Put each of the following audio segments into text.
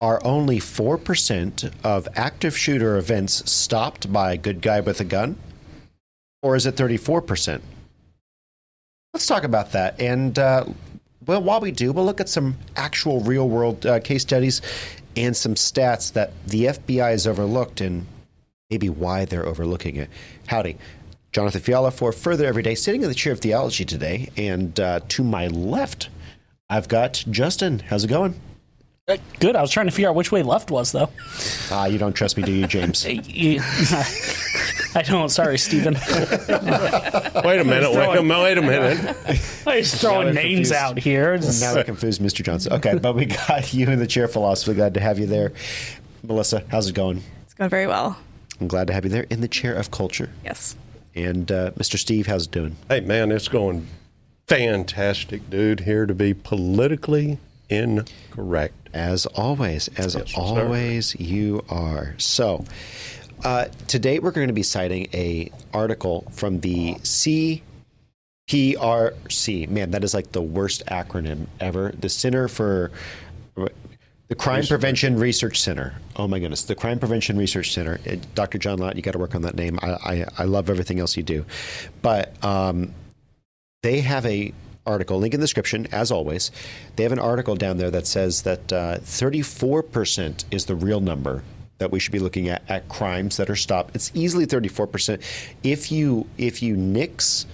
are only 4% of active shooter events stopped by a good guy with a gun? Or is it 34%? Let's talk about that. And well, while we do, we'll look at some actual real-world case studies and some stats that the FBI has overlooked and maybe why they're overlooking it. Howdy. Jonathan Fiala for Further Everyday, sitting in the chair of theology today. And to my left, I've got Justin. How's it going? Good. I was trying to figure out which way left was, though. You don't trust me, do you, James? I don't. Sorry, Stephen. Wait a minute. I'm just throwing names out here. Now I confused Mr. Johnson. Okay, but we got you in the chair of philosophy. Glad to have you there. Melissa, how's it going? It's going very well. I'm glad to have you there in the chair of culture. Yes. And Mr. Steve, how's it doing? Hey, man, it's going fantastic, dude. Here to be politically incorrect. As always, you are. So, today we're going to be citing a article from the CPRC. Man, that is like the worst acronym ever. The Center for the Crime Prevention Research Center. Oh my goodness, the Crime Prevention Research Center. Dr. John Lott, you got to work on that name. I love everything else you do, but they have a article, link in the description, as always. They have an article down there that says that 34% is the real number that we should be looking at crimes that are stopped. It's easily 34%. If you nix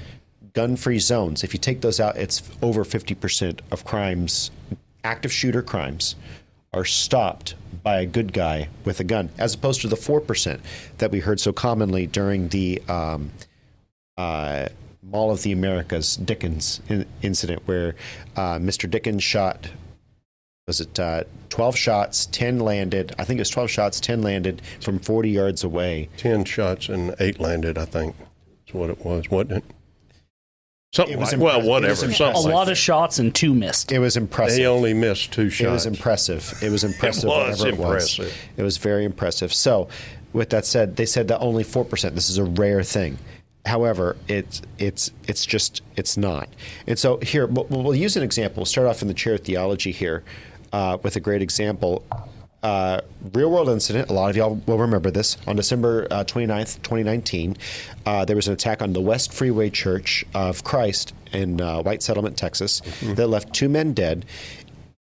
gun-free zones, if you take those out, it's over 50% of crimes, active shooter crimes, are stopped by a good guy with a gun, as opposed to the 4% that we heard so commonly during the Mall of the Americas Dickens incident, where Mr. Dickens shot, 12 shots, 10 landed. I think it was 12 shots, 10 landed from 40 yards away. 10 shots and 8 landed, I think. That's what it was, wasn't it? Something like, well, whatever. A lot of shots and 2 missed. It was impressive. They only missed 2 shots. It was impressive. It was impressive. It was impressive. It was very impressive. So, with that said, they said that only 4%. This is a rare thing. However, it's not. And so here, we'll use an example. We'll start off in the chair of theology here with a great example. Real world incident. A lot of y'all will remember this. On December 29th, 2019, there was an attack on the West Freeway Church of Christ in White Settlement, Texas, that left 2 men dead.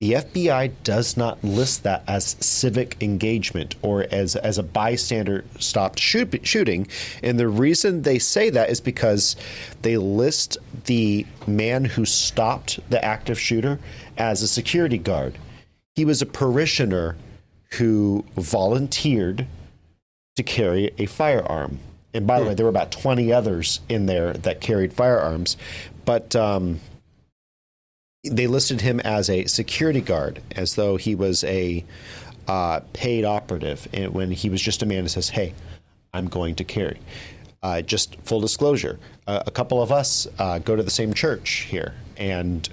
The FBI does not list that as civic engagement or as a bystander stopped shooting. And the reason they say that is because they list the man who stopped the active shooter as a security guard. He was a parishioner who volunteered to carry a firearm. And by the way, there were about 20 others in there that carried firearms. But they listed him as a security guard, as though he was a paid operative, and when he was just a man who says, hey, I'm going to carry. Just full disclosure, a couple of us go to the same church here, and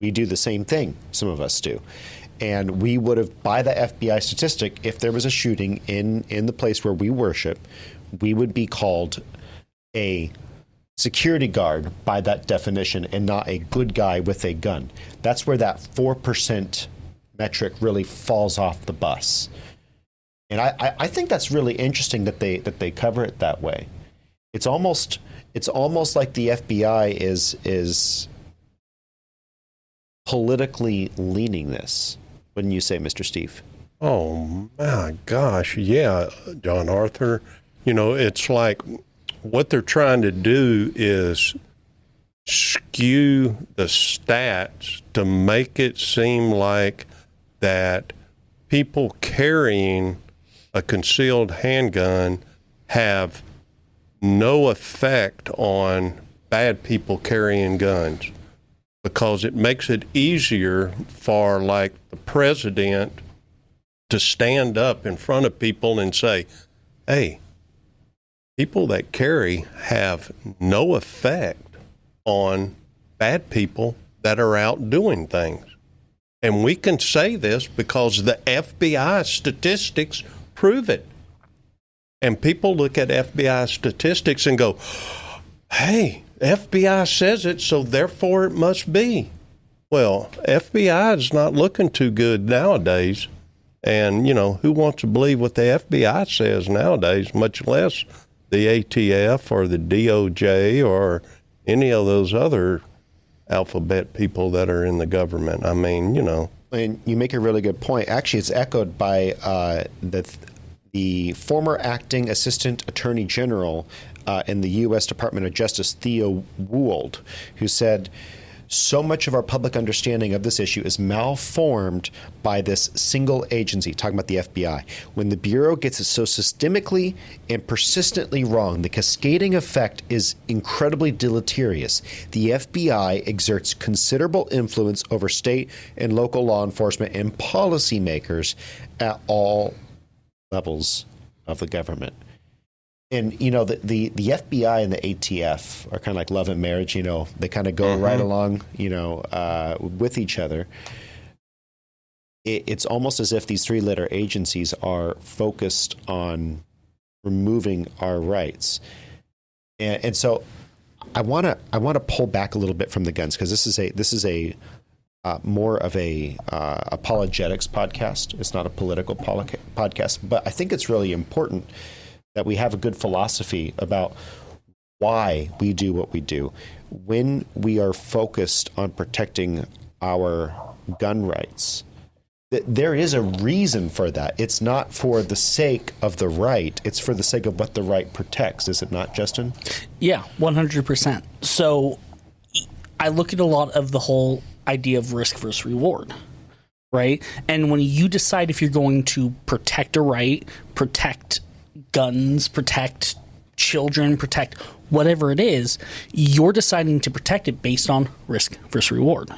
we do the same thing, some of us do. And we would have, by the FBI statistic, if there was a shooting in the place where we worship, we would be called a security guard by that definition and not a good guy with a gun. That's where that 4% metric really falls off the bus. And I think that's really interesting that they cover it that way. It's almost like the FBI is politically leaning this. Wouldn't you say, Mr. Steve? Oh my gosh, yeah, John Arthur. You know, it's like what they're trying to do is skew the stats to make it seem like that people carrying a concealed handgun have no effect on bad people carrying guns, because it makes it easier for, like, the president to stand up in front of people and say, hey, people that carry have no effect on bad people that are out doing things. And we can say this because the FBI statistics prove it. And people look at FBI statistics and go, hey, FBI says it, so therefore it must be. Well, FBI is not looking too good nowadays. And, who wants to believe what the FBI says nowadays, much less the ATF or the DOJ or any of those other alphabet people that are in the government? I mean, And you make a really good point. Actually, it's echoed by the former acting assistant attorney general in the U.S. Department of Justice, Theo Wold, who said, so much of our public understanding of this issue is malformed by this single agency, talking about the FBI. When the Bureau gets it so systemically and persistently wrong, the cascading effect is incredibly deleterious. The FBI exerts considerable influence over state and local law enforcement and policymakers at all levels of the government. And, the FBI and the ATF are kind of like love and marriage, they kind of go right along, with each other. It's almost as if these three-letter agencies are focused on removing our rights. And so I want to pull back a little bit from the guns, because this is a more of a apologetics podcast. It's not a political podcast, but I think it's really important that we have a good philosophy about why we do what we do. When we are focused on protecting our gun rights, there is a reason for that. It's not for the sake of the right. It's for the sake of what the right protects. Is it not, Justin? Yeah, 100%. So I look at a lot of the whole idea of risk versus reward, right? And when you decide if you're going to protect a right, protect guns, protect children, protect whatever it is, you're deciding to protect it based on risk versus reward,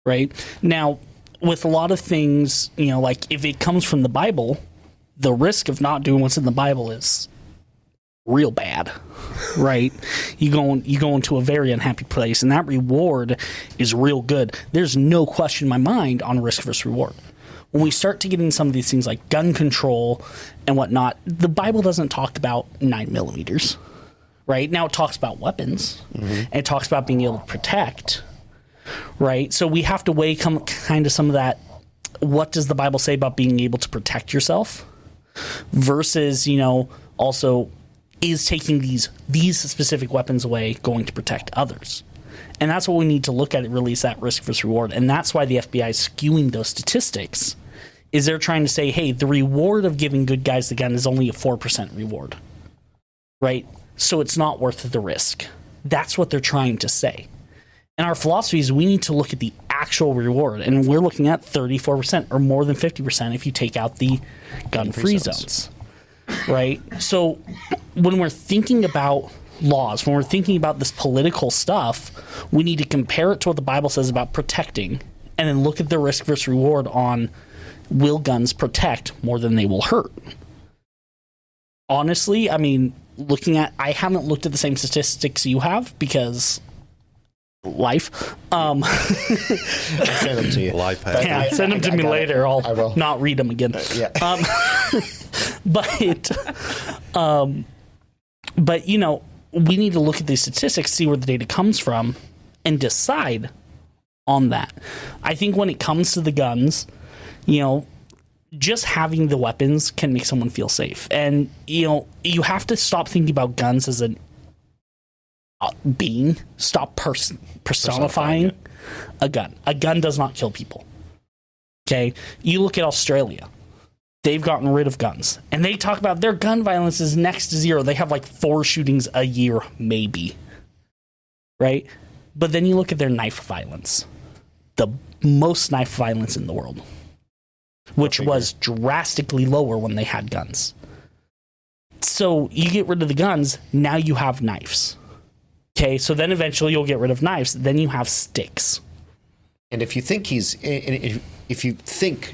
right? Now, with a lot of things, like if it comes from the Bible, the risk of not doing what's in the Bible is real bad, right? You go into a very unhappy place, and that reward is real good. There's no question in my mind on risk versus reward. When we start to get into some of these things like gun control and whatnot, the Bible doesn't talk about 9mm, right? Now it talks about weapons, and it talks about being able to protect, right? So we have to weigh kind of some of that. What does the Bible say about being able to protect yourself versus, also is taking these specific weapons away going to protect others? And that's what we need to look at. It really is that risk versus reward. And that's why the FBI is skewing those statistics, is they're trying to say, hey, the reward of giving good guys the gun is only a 4% reward, right? So it's not worth the risk. That's what they're trying to say. And our philosophy is we need to look at the actual reward. And we're looking at 34% or more than 50% if you take out the gun-free zones, right? So when we're thinking about laws, when we're thinking about this political stuff, we need to compare it to what the Bible says about protecting, and then look at the risk versus reward on, will guns protect more than they will hurt? Honestly, I mean, I haven't looked at the same statistics you have because life. I'll send them to you. Life Yeah, send them to me later. I will not read them again. But we need to look at these statistics, see where the data comes from, and decide on that. I think when it comes to the guns, just having the weapons can make someone feel safe. And, you have to stop thinking about guns as a being. Stop personifying a gun. A gun does not kill people. Okay? You look at Australia. They've gotten rid of guns. And they talk about their gun violence is next to zero. They have like 4 shootings a year, maybe. Right? But then you look at their knife violence. The most knife violence in the world. Which was drastically lower when they had guns. So you get rid of the guns, now you have knives. Okay, so then eventually you'll get rid of knives, then you have sticks. And if you think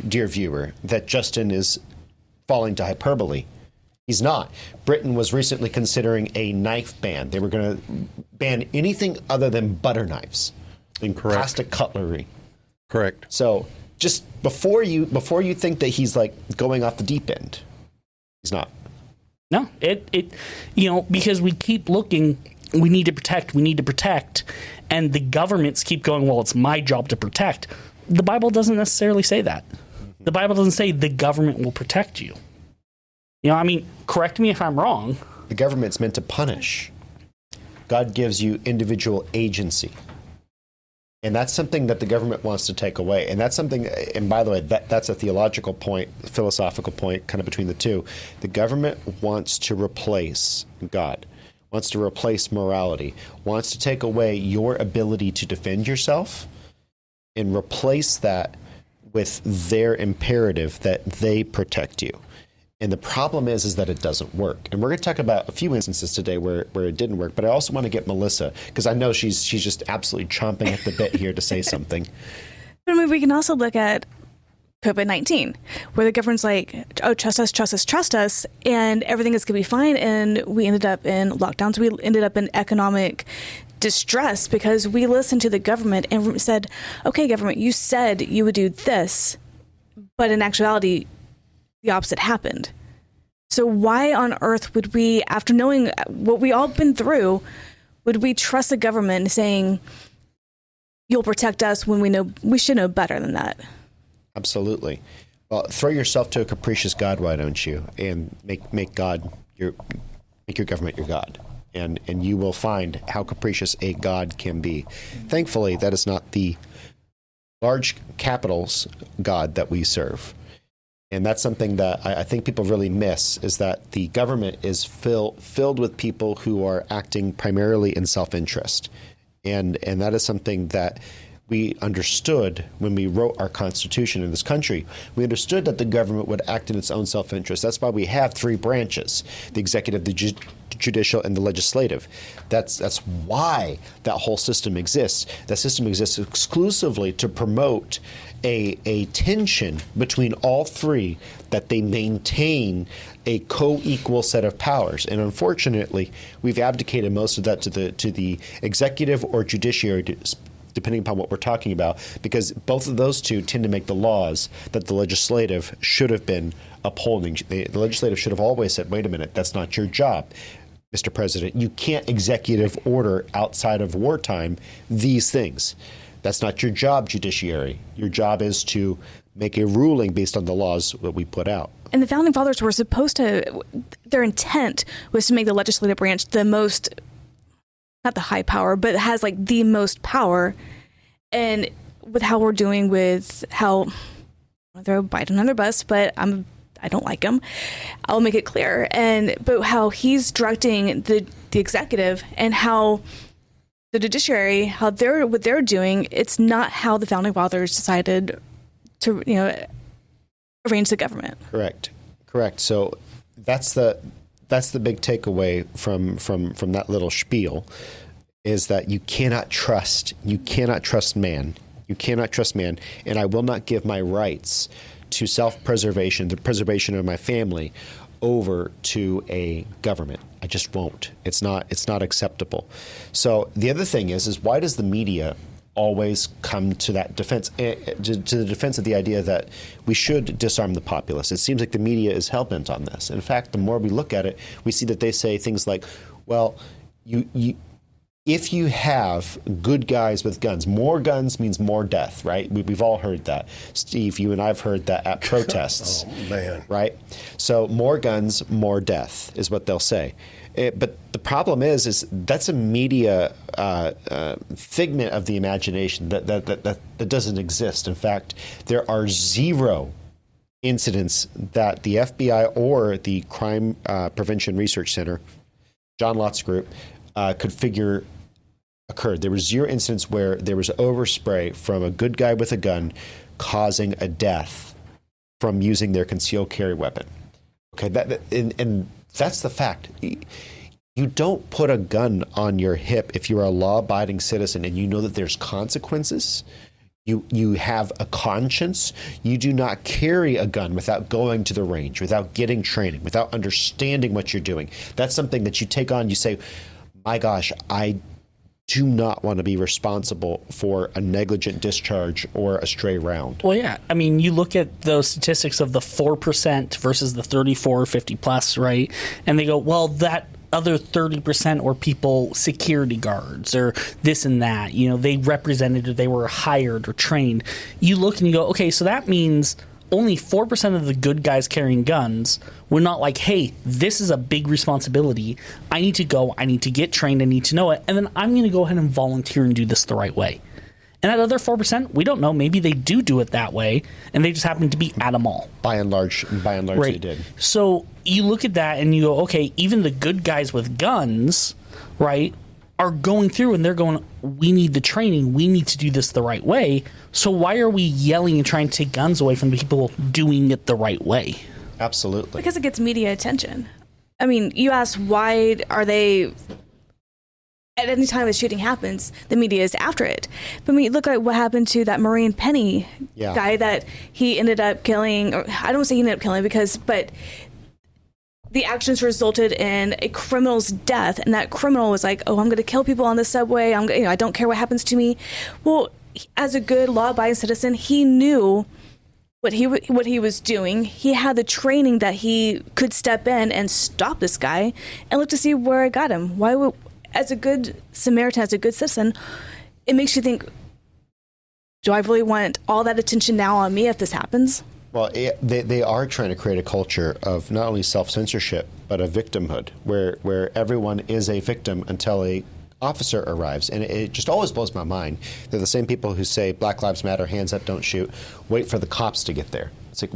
dear viewer, that Justin is falling to hyperbole, he's not. Britain was recently considering a knife ban. They were going to ban anything other than butter knives and plastic cutlery. Correct. So just before you think that he's like going off the deep end, he's not. No, because we keep looking, we need to protect, and the governments keep going, well, it's my job to protect. The Bible doesn't necessarily say that, The Bible doesn't say the government will protect you. You know, I mean, correct me if I'm wrong. The government's meant to punish. God gives you individual agency. And that's something that the government wants to take away. And that's something, and by the way, that's a theological point, a philosophical point, kind of between the two. The government wants to replace God, wants to replace morality, wants to take away your ability to defend yourself and replace that with their imperative that they protect you. And the problem is that it doesn't work. And we're going to talk about a few instances today where it didn't work. But I also want to get Melissa, because I know she's just absolutely chomping at the bit here to say something. But I mean, we can also look at COVID-19, where the government's like, oh, trust us, trust us, trust us, and everything is going to be fine. And we ended up in lockdowns. We ended up in economic distress because we listened to the government and said, okay, government, you said you would do this, but in actuality, the opposite happened. So why on earth would we, after knowing what we all been through, would we trust the government saying you'll protect us when we should know better than that? Absolutely. Well, throw yourself to a capricious God, why don't you? And make your government your God. And you will find how capricious a God can be. Thankfully, that is not the large capitals God that we serve. And that's something that I think people really miss, is that the government is filled with people who are acting primarily in self-interest. And that is something that we understood when we wrote our Constitution in this country. We understood that the government would act in its own self-interest. That's why we have three branches: the executive, the judicial, and the legislative. That's why that whole system exists. That system exists exclusively to promote a tension between all three, that they maintain a co-equal set of powers. And unfortunately, we've abdicated most of that to the executive or judiciary, depending upon what we're talking about, because both of those two tend to make the laws that the legislative should have been upholding. The legislative should have always said, wait a minute, that's not your job, Mr. President. You can't executive order outside of wartime these things. That's not your job, judiciary. Your job is to make a ruling based on the laws that we put out. And the Founding Fathers were supposed to, their intent was to make the legislative branch the most, not the high power, but it has like the most power. And with how we're doing with how, I'll throw Biden under the bus, but I don't like him. I'll make it clear. But how he's directing the executive and how the judiciary, what they're doing, it's not how the Founding Fathers decided to, arrange the government. Correct. So that's the big takeaway from that little spiel, is that you cannot trust man. You cannot trust man, and I will not give my rights to self-preservation, the preservation of my family, over to a government. I just won't. It's not acceptable. So the other thing is why does the media always come to that defense, to the defense of the idea that we should disarm the populace? It seems like the media is hell-bent on this. In fact, the more we look at it, we see that they say things like, well, if you have good guys with guns, more guns means more death, right? We've all heard that. Steve, you and I have heard that at protests. Oh, man. Right? So more guns, more death is what they'll say. But the problem is that's a media figment of the imagination that doesn't exist. In fact, there are zero incidents that the FBI or the Crime Prevention Research Center, John Lott's group, could figure occurred. There were zero incidents where there was overspray from a good guy with a gun causing a death from using their concealed carry weapon. Okay, and that's the fact. You don't put a gun on your hip if you're a law-abiding citizen and you know that there's consequences. You have a conscience. You do not carry a gun without going to the range, without getting training, without understanding what you're doing. That's something that you take on. You say, my gosh, I do not want to be responsible for a negligent discharge or a stray round. Well, yeah. I mean, you look at those statistics of the 4% versus the 34 or 50 plus, right? And they go, well, that other 30% or people, security guards or this and that, they represented or they were hired or trained. You look and you go, okay, so that means only 4% of the good guys carrying guns were not like, hey, this is a big responsibility. I need to go. I need to get trained. I need to know it. And then I'm going to go ahead and volunteer and do this the right way. And that other 4%, we don't know. Maybe they do it that way, and they just happen to be at them all. By and large, Right. they did. So you look at that and you go, okay, even the good guys with guns, right, are going through and they're going, we need the training. We need to do this the right way. So why are we yelling and trying to take guns away from the people doing it the right way? Absolutely. Because it gets media attention. I mean, you ask why are they... At any time a shooting happens, the media is after it. But when you look at what happened to that Maureen Penny guy that he ended up killing, or I don't want to say he ended up killing but the actions resulted in a criminal's death, and that criminal was like, "Oh, I'm going to kill people on the subway. I don't care what happens to me." Well, as a good law-abiding citizen, he knew what he was doing. He had the training that he could step in and stop this guy, and look to see where it got him. Why would, as a good Samaritan, as a good citizen, it makes you think, do I really want all that attention now on me if this happens? Well, they are trying to create a culture of not only self-censorship, but a victimhood, where everyone is a victim until a officer arrives. And it just always blows my mind. They're the same people who say Black Lives Matter, hands up, don't shoot, wait for the cops to get there. It's like,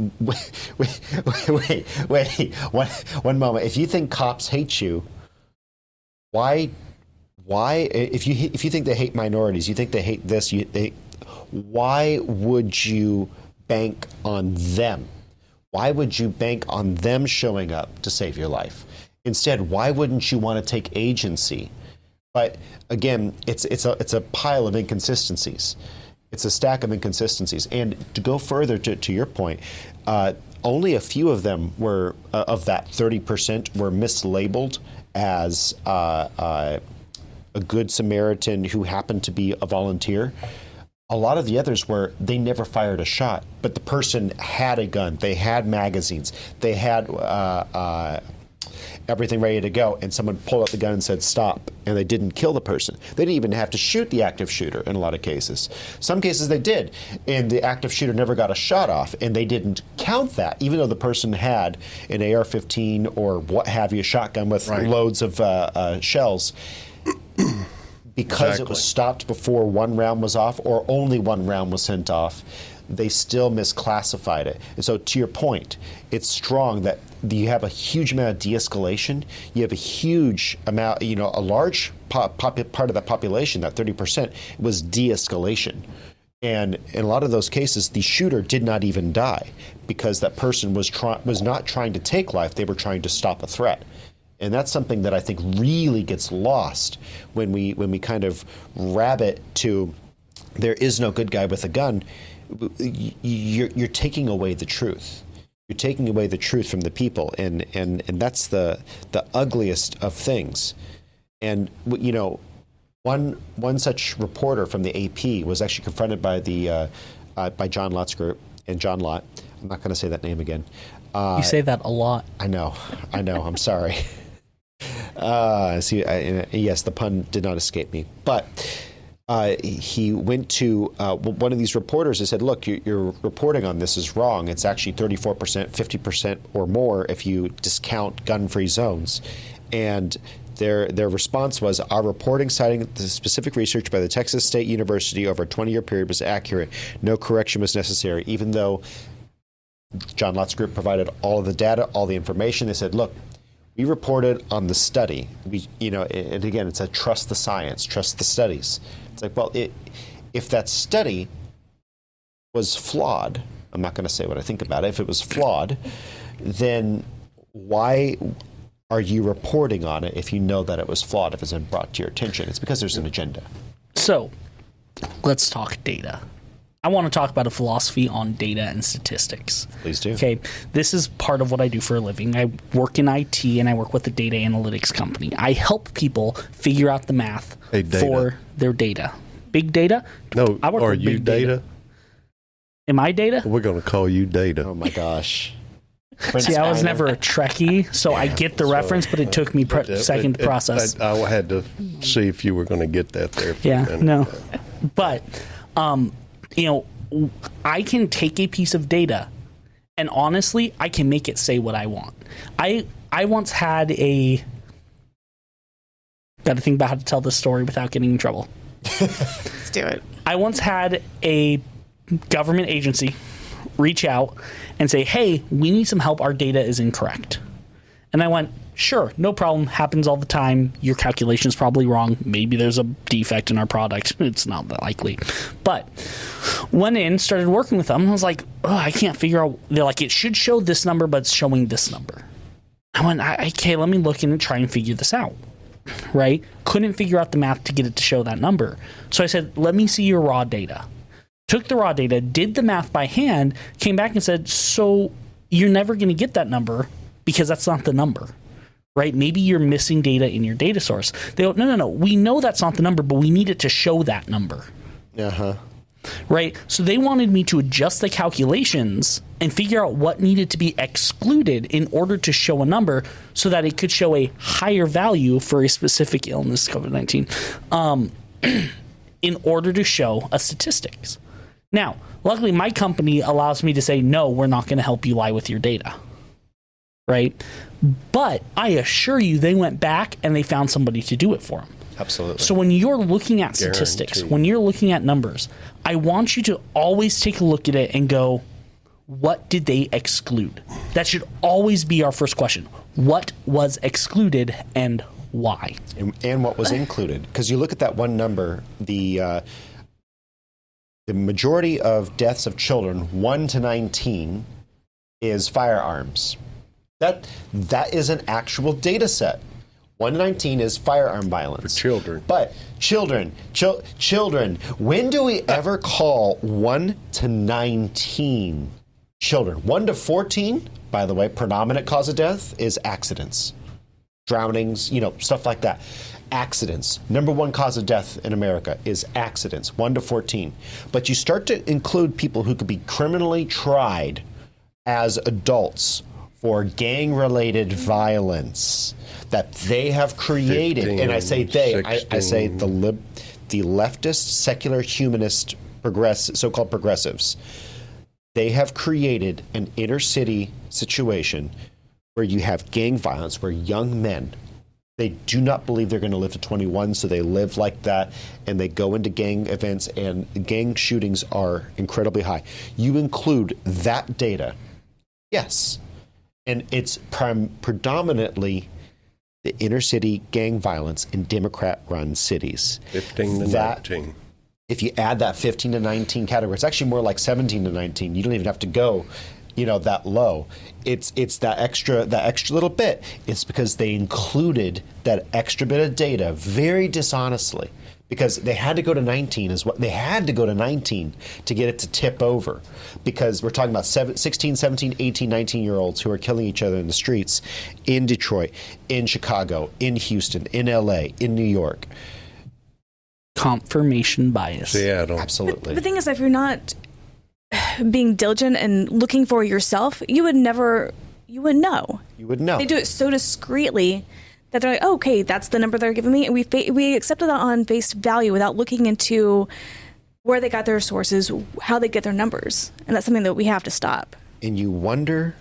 wait, one moment. If you think cops hate you, why, if you think they hate minorities, you think they hate this, why would you bank on them? Why would you bank on them showing up to save your life? Instead, why wouldn't you want to take agency? But again, it's a pile of inconsistencies. It's a stack of inconsistencies. And to go further to your point, only a few of them were, of that 30%, were mislabeled as a good Samaritan who happened to be a volunteer. A lot of the others were, they never fired a shot, but the person had a gun, they had magazines, they had everything ready to go, and someone pulled out the gun and said stop, and they didn't kill the person. They didn't even have to shoot the active shooter in a lot of cases. Some cases they did, and the active shooter never got a shot off, and they didn't count that, even though the person had an AR-15 or what have you, a shotgun with loads of shells. Because it was stopped before one round was off, or only one round was sent off, they still misclassified it. And so to your point, it's strong that you have a huge amount of de-escalation. You have a huge amount, a large part of that population, that 30%, was de-escalation. And in a lot of those cases, the shooter did not even die because that person was not trying to take life, they were trying to stop a threat. And that's something that I think really gets lost when we kind of rabbit to there is no good guy with a gun. You're taking away the truth. You're taking away the truth from the people, and that's the ugliest of things. And one such reporter from the AP was actually confronted by by John Lott's group, and John Lott. I'm not going to say that name again. You say that a lot. I know. I'm sorry. Yes, the pun did not escape me. But he went to one of these reporters and said, look, your reporting on this is wrong. It's actually 34%, 50% or more if you discount gun-free zones. And their response was, our reporting citing the specific research by the Texas State University over a 20-year period was accurate. No correction was necessary, even though John Lott's group provided all of the data, all the information. They said, look, we reported on the study. And again, it's a trust the science, trust the studies. It's like, well, if that study was flawed, I'm not going to say what I think about it. If it was flawed, then why are you reporting on it if you know that it was flawed, if it's been brought to your attention? It's because there's an agenda. So let's talk data. I want to talk about a philosophy on data and statistics. Please do. Okay, this is part of what I do for a living. I work in IT, and I work with a data analytics company. I help people figure out the math for their data. Big data? No, I work are with you big data? Am I data? We're going to call you Data. Oh, my gosh. See, I was never a Trekkie, so I get the reference, but it took me a second to process. I had to see if you were going to get that there. No. But, I can take a piece of data And honestly, I can make it say what I want. I once had a... Got to think about how to tell this story without getting in trouble. Let's do it. I once had a government agency reach out and say, hey, we need some help. Our data is incorrect. And I went, sure, no problem. Happens all the time. Your calculation is probably wrong. Maybe there's a defect in our product. It's not that likely. But went in, started working with them. And I was like, oh, I can't figure out. They're like, it should show this number, but it's showing this number. I went, okay, let me look in and try and figure this out. Right? Couldn't figure out the math to get it to show that number. So I said, let me see your raw data. Took the raw data, did the math by hand, came back and said, so you're never going to get that number because that's not the number. Right? Maybe you're missing data in your data source. They go, no. We know that's not the number, but we need it to show that number. Uh-huh. Right? So they wanted me to adjust the calculations and figure out what needed to be excluded in order to show a number so that it could show a higher value for a specific illness, COVID-19, in order to show a statistics. Now, luckily, my company allows me to say, no, we're not going to help you lie with your data. Right? But I assure you, they went back and they found somebody to do it for them. Absolutely. So when you're looking at statistics, Guaranteed. when you're looking at numbers, I want you to always take a look at it and go, what did they exclude? That should always be our first question. What was excluded and why? And what was included? Because you look at that one number, the majority of deaths of children, 1 to 19, is firearms. That is an actual data set. 1 to 19 is firearm violence. For children. But children, when do we ever call 1 to 19 children? 1 to 14, by the way, predominant cause of death is accidents. Drownings, stuff like that. Accidents. Number one cause of death in America is accidents, 1 to 14. But you start to include people who could be criminally tried as adults for gang-related violence that they have created. 15, and I say they, I say 16. the leftist, secular, humanist, so-called progressives. They have created an inner city situation where you have gang violence, where young men, they do not believe they're going to live to 21, so they live like that, and they go into gang events, and gang shootings are incredibly high. You include that data, yes, and it's predominantly the inner city gang violence in Democrat-run cities. 15 to 19. If you add that 15 to 19 category, it's actually more like 17 to 19. You don't even have to go, that low. It's that extra little bit. It's because they included that extra bit of data very dishonestly, because they had to go to 19 to get it to tip over, because we're talking about 16, 17, 18, 19-year-olds who are killing each other in the streets in Detroit, in Chicago, in Houston, in LA, in New York. Confirmation bias. Seattle. Absolutely. But the thing is, if you're not being diligent and looking for yourself, you would know. You would know. They do it so discreetly that they're like, oh, okay, that's the number they're giving me. And we accepted that on face value without looking into where they got their sources, how they get their numbers. And that's something that we have to stop. And you wonder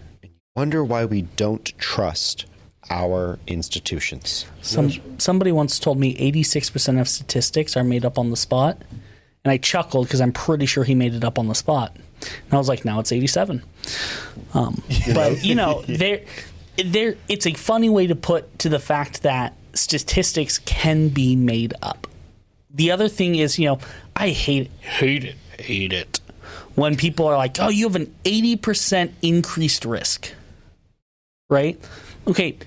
why we don't trust our institutions. Somebody once told me 86% of statistics are made up on the spot. And I chuckled because I'm pretty sure he made it up on the spot. And I was like, now it's 87. But, it's a funny way to put to the fact that statistics can be made up. The other thing is, I hate it when people are like, oh, you have an 80% increased risk, right? Okay,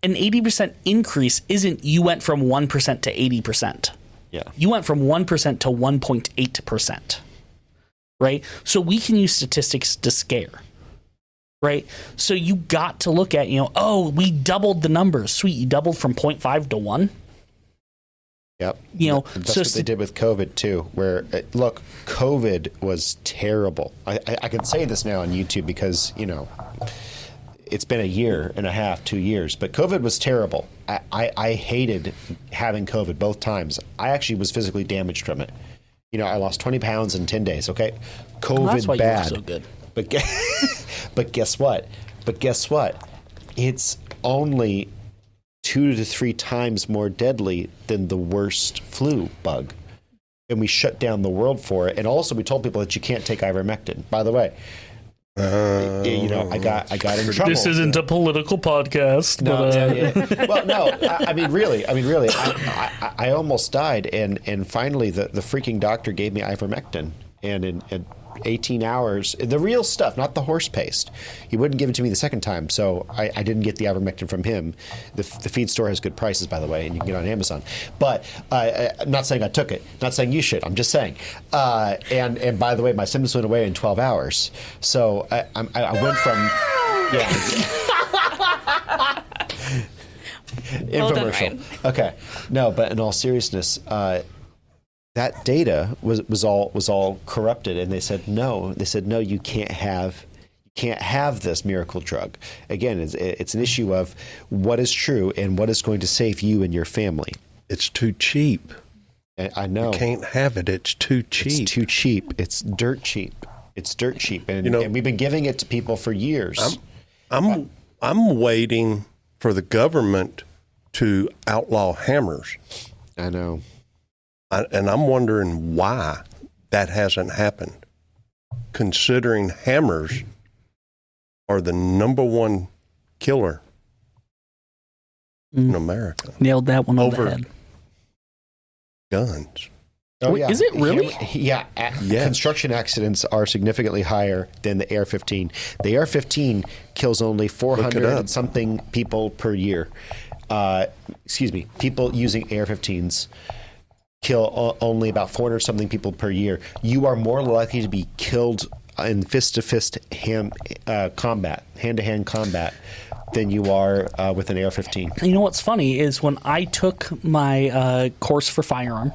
an 80% increase isn't you went from 1% to 80%. Yeah. You went from 1% to 1.8%, right? So we can use statistics to scare, right? So you got to look at, oh, we doubled the numbers. Sweet, you doubled from 0.5 to 1. Yep. That's what they did with COVID too, where, look, COVID was terrible. I can say this now on YouTube because, it's been a year and a half, 2 years, but COVID was terrible. I hated having COVID both times. I actually was physically damaged from it. I lost 20 pounds in 10 days, okay? COVID that's why bad. you look so good. But guess what? It's only 2 to 3 times more deadly than the worst flu bug. And we shut down the world for it. And also we told people that you can't take ivermectin. By the way, I got in trouble. This isn't a political podcast. No, but, well, no. I mean, really. I almost died, and finally, the freaking doctor gave me ivermectin, and in 18 hours, the real stuff, not the horse paste. He wouldn't give it to me the second time, so I didn't get the ivermectin from him. The feed store has good prices, by the way, and you can get it on Amazon. But I'm not saying I took it. Not saying you should. I'm just saying. And by the way, my symptoms went away in 12 hours. So I went from infomercial. Right. Okay, no, but in all seriousness. That data was all corrupted, and they said no. They said no. You can't have this miracle drug. Again, it's an issue of what is true and what is going to save you and your family. It's too cheap. I know. You can't have it. It's too cheap. It's too cheap. It's dirt cheap. It's dirt cheap, and we've been giving it to people for years. I'm waiting for the government to outlaw hammers. I know. And I'm wondering why that hasn't happened, considering hammers are the number one killer in America. Nailed that one over the head. Guns. Oh, wait, yeah. Is it really? Yeah. Yes. Construction accidents are significantly higher than the AR-15. The AR-15 kills only 400 and something people per year. People using AR-15s kill only about 400 something people per year. You are more likely to be killed in fist-to-fist hand-to-hand combat than you are with an AR-15. You know what's funny is when I took my course for firearm,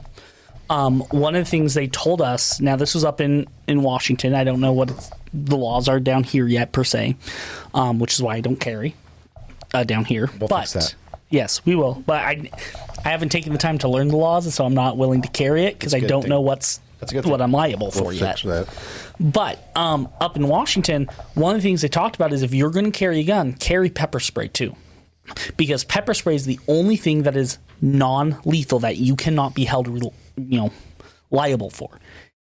one of the things they told us, now this was up in Washington, I don't know what the laws are down here yet per se, which is why I don't carry down here. We'll fix that. Yes, we will. But I haven't taken the time to learn the laws, and so I'm not willing to carry it because I don't know what I'm liable for yet. That. But up in Washington, one of the things they talked about is if you're going to carry a gun, carry pepper spray too. Because pepper spray is the only thing that is non-lethal that you cannot be held liable for.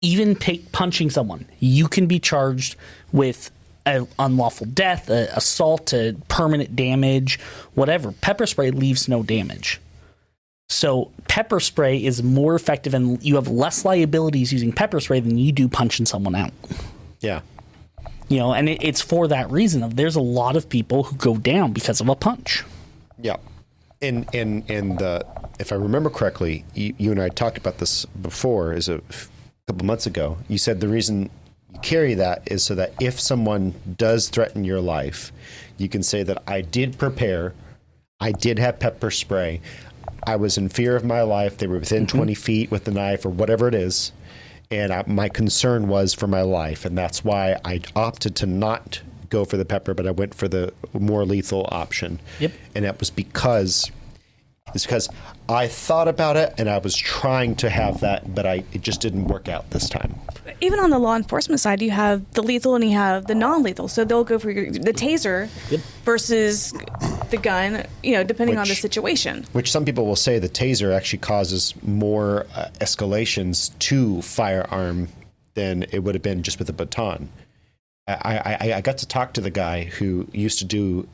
Even punching someone, you can be charged with unlawful death, assault, permanent damage, whatever. Pepper spray leaves no damage. So pepper spray is more effective, and you have less liabilities using pepper spray than you do punching someone out. Yeah. And it's for that reason of there's a lot of people who go down because of a punch. Yeah. And if I remember correctly, you and I talked about this before, is a couple months ago. You said the reason you carry that is so that if someone does threaten your life, you can say that I did prepare, I did have pepper spray, I was in fear of my life, they were within 20 feet with the knife or whatever it is, and my concern was for my life, and that's why I opted to not go for the pepper, but I went for the more lethal option. Yep. And that was because I thought about it and I was trying to have that, but it just didn't work out this time. Even on the law enforcement side, you have the lethal and you have the non-lethal. So they'll go for the taser versus the gun, depending on the situation. Which some people will say the taser actually causes more escalations to firearm than it would have been just with a baton. I got to talk to the guy who used to do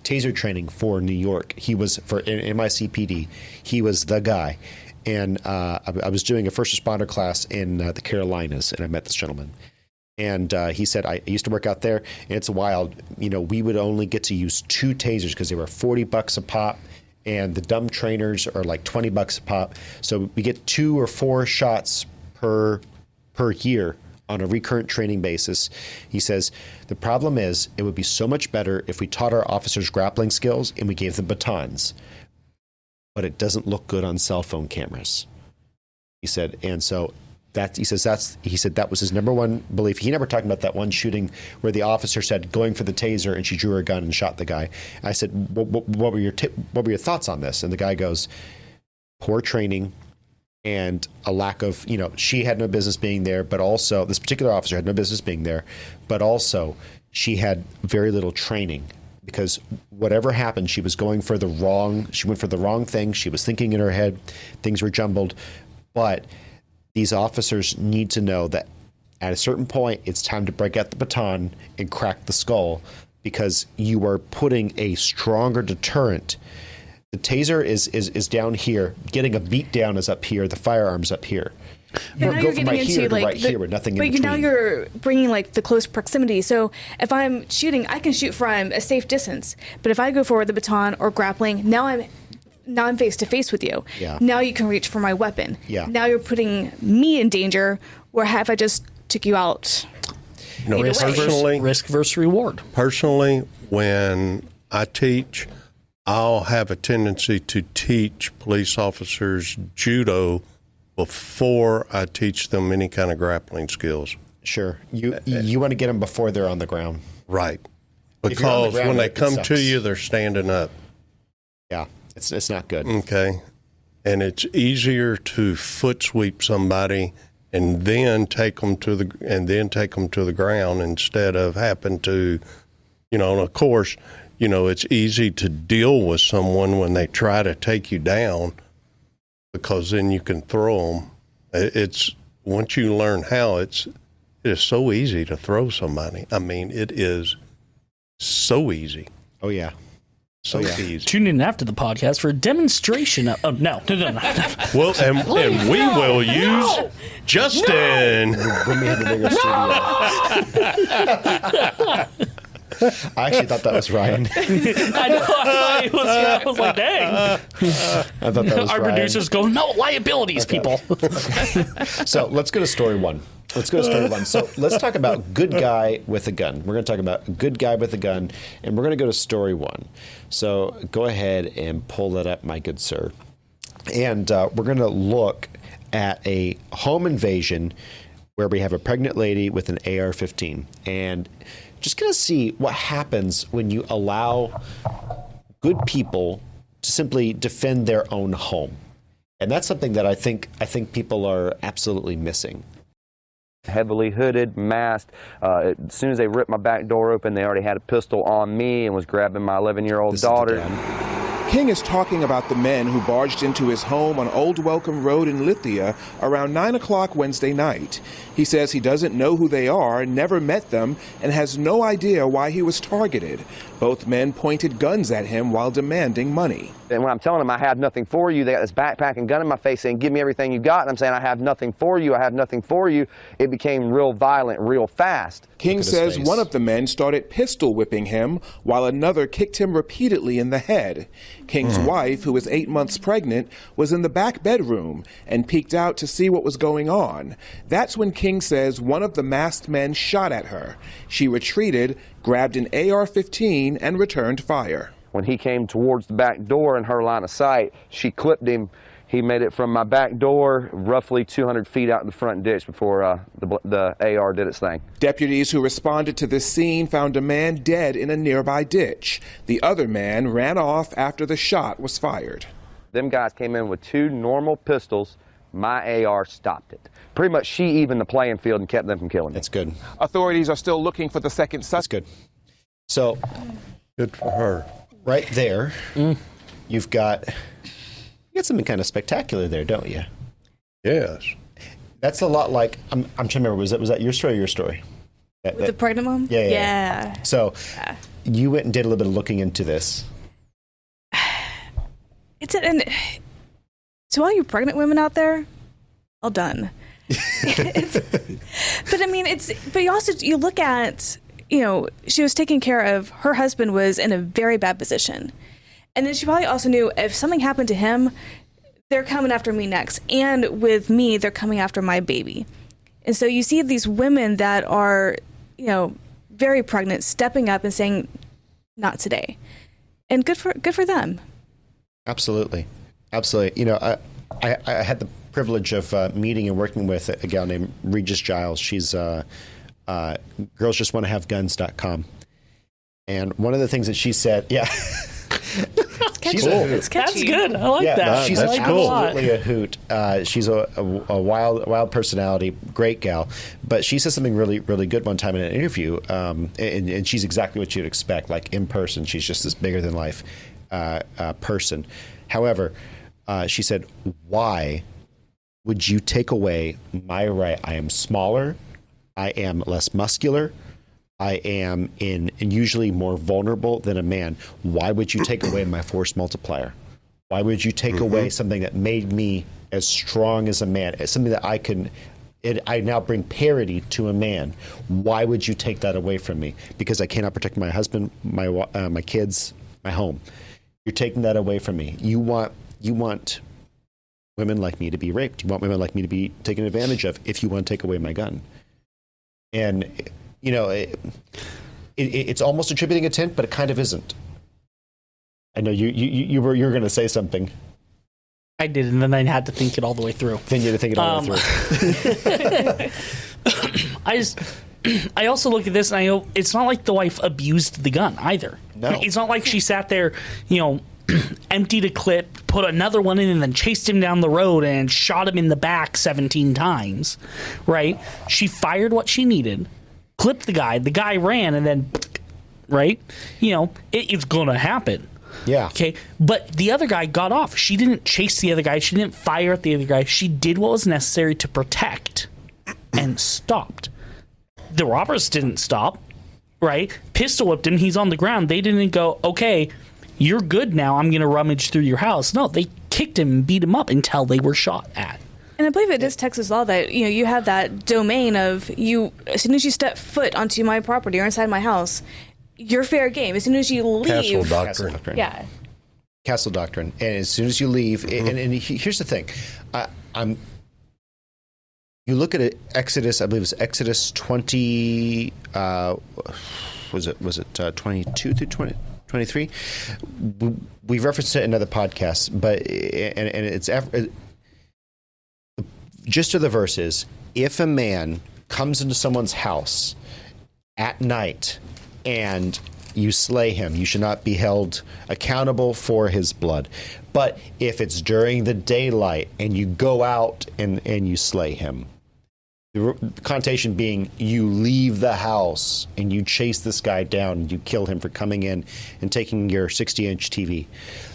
taser training for New York. He was for NYCPD. He was the guy. And I was doing a first responder class in the Carolinas, and I met this gentleman. And he said, I used to work out there, and it's wild. We would only get to use 2 tasers because they were $40 a pop, and the dumb trainers are like $20 a pop. So we get 2 or 4 shots per year on a recurrent training basis. He says, the problem is it would be so much better if we taught our officers grappling skills and we gave them batons. But it doesn't look good on cell phone cameras. He said, and so that he said that was his number one belief. He never talked about that one shooting where the officer said going for the taser and she drew her gun and shot the guy. I said, what were your thoughts on this? And the guy goes, poor training and a lack of, she had no business being there, but also this particular officer had no business being there, but also she had very little training, because whatever happened, she went for the wrong thing. She was thinking in her head, things were jumbled. But these officers need to know that at a certain point, it's time to break out the baton and crack the skull, because you are putting a stronger deterrent. The taser is down here. Getting a beat down is up here. The firearm's up here. Yeah, now you're getting into here with nothing in between. Now you're bringing the close proximity. So if I'm shooting, I can shoot from a safe distance. But if I go forward the baton or grappling, now I'm face to face with you. Yeah. Now you can reach for my weapon. Yeah. Now you're putting me in danger. Where if I just took you out? Risk versus reward. Personally, when I teach, I'll have a tendency to teach police officers judo before I teach them any kind of grappling skills. Sure. You want to get them before they're on the ground. Right. If you're on the Because ground, when they it come sucks. to you, they're standing up. Yeah, it's not good. Okay. And it's easier to foot sweep somebody and then take them to the ground instead of having to, and of course, it's easy to deal with someone when they try to take you down, because then you can throw them. It's once you learn how, it is so easy to throw somebody. I mean, it is so easy. Oh yeah. So easy. Tune in after the podcast for a demonstration of... Oh, no. Well, and we will use Justin. Bring me in the bigger studio. I actually thought that was Ryan. I know. I was like, dang. I thought that was Our Ryan. producers go, no liabilities, people. So let's go to story one. So let's talk about good guy with a gun. We're going to talk about good guy with a gun, and we're going to go to story one. So go ahead and pull that up, my good sir. And we're going to look at a home invasion where we have a pregnant lady with an AR-15. And just going to see what happens when you allow good people to simply defend their own home. And that's something that I think people are absolutely missing. Heavily hooded, masked. As soon as they ripped my back door open, they already had a pistol on me and was grabbing my 11-year-old daughter. King is talking about the men who barged into his home on Old Welcome Road in Lithia around 9 o'clock Wednesday night. He says he doesn't know who they are, never met them, and has no idea why he was targeted. Both men pointed guns at him while demanding money. And when I'm telling them I have nothing for you, they got this backpack and gun in my face saying, give me everything you got. And I'm saying, I have nothing for you. I have nothing for you. It became real violent, real fast. King says one of the men started pistol whipping him while another kicked him repeatedly in the head. King's wife, who was 8 months pregnant, was in the back bedroom and peeked out to see what was going on. That's when King says one of the masked men shot at her. She retreated, grabbed an AR-15, and returned fire. When he came towards the back door in her line of sight, she clipped him. He made it from my back door roughly 200 feet out in the front ditch before the AR did its thing. Deputies who responded to this scene found a man dead in a nearby ditch. The other man ran off after the shot was fired. Them guys came in with 2 normal pistols. My AR stopped it. Pretty much she evened the playing field and kept them from killing me. That's good. Authorities are still looking for the second suspect. That's good. So, Good for her. right there, you got something kind of spectacular there, don't you? Yes. That's a lot like I'm trying to remember. Was that your story or your story? With the pregnant mom? Yeah. So you went and did a little bit of looking into this. To all you pregnant women out there, well done. But I mean, but you look at, she was taking care of, her husband was in a very bad position. And then she probably also knew if something happened to him, they're coming after me next. And with me, they're coming after my baby. And so you see these women that are, very pregnant, stepping up and saying, not today. And good for them. Absolutely. I had the privilege of meeting and working with a gal named Regis Giles. She's girlsjustwannahaveguns.com. And one of the things that she said, catchy. She's a It's catchy. That's good. I like Yeah, that. she's I like it a lot. absolutely a hoot. She's a wild personality, great gal. But she said something really, really good one time in an interview, and she's exactly what you'd expect. Like in person, she's just this bigger than life person. However, she said, "Why would you take away my right? I am smaller. I am less muscular. I am usually more vulnerable than a man. Why would you take away my force multiplier? Why would you take away something that made me as strong as a man? It's something that I now bring parity to a man. Why would you take that away from me? Because I cannot protect my husband, my kids, my home. You're taking that away from me. You want women like me to be raped. You want women like me to be taken advantage of if you want to take away my gun." And you know, it's almost attributing intent, but it kind of isn't. I know you were going to say something. I did, and then I had to think it all the way through. Then you had to think it all the way through. I also look at this, and I know it's not like the wife abused the gun either. No. It's not like she sat there, emptied a clip, put another one in, and then chased him down the road and shot him in the back 17 times, right? She fired what she needed, clipped the guy ran, and then, right? It's going to happen. Yeah. Okay. But the other guy got off. She didn't chase the other guy. She didn't fire at the other guy. She did what was necessary to protect and stopped. The robbers didn't stop, right? Pistol whipped him. He's on the ground. They didn't go, okay, you're good now. I'm going to rummage through your house. No, they kicked him and beat him up until they were shot at. And I believe it is Texas law that you have that domain of as soon as you step foot onto my property or inside my house, you're fair game. As soon as you leave, Castle doctrine. Yeah, Castle doctrine. And as soon as you leave, and here's the thing, you look at it, Exodus. I believe it was Exodus 20. Was it 22 through 23? We've referenced it in other podcasts, but it's gist of the verse is, if a man comes into someone's house at night and you slay him, you should not be held accountable for his blood. But if it's during the daylight and you go out and you slay him, the connotation being you leave the house and you chase this guy down and you kill him for coming in and taking your 60-inch TV,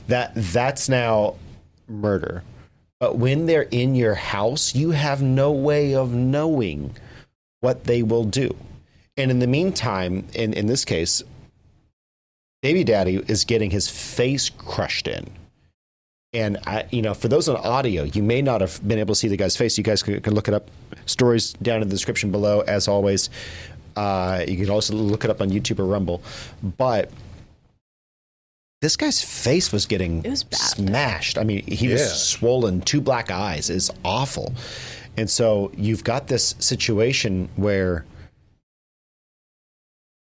that's now murder. But when they're in your house, you have no way of knowing what they will do. And in the meantime, in this case, baby daddy is getting his face crushed in. And, for those on audio, you may not have been able to see the guy's face. You guys can look it up. Stories down in the description below, as always. You can also look it up on YouTube or Rumble. But this guy's face was getting smashed. I mean, he was swollen, 2 black eyes. It's awful. And so you've got this situation where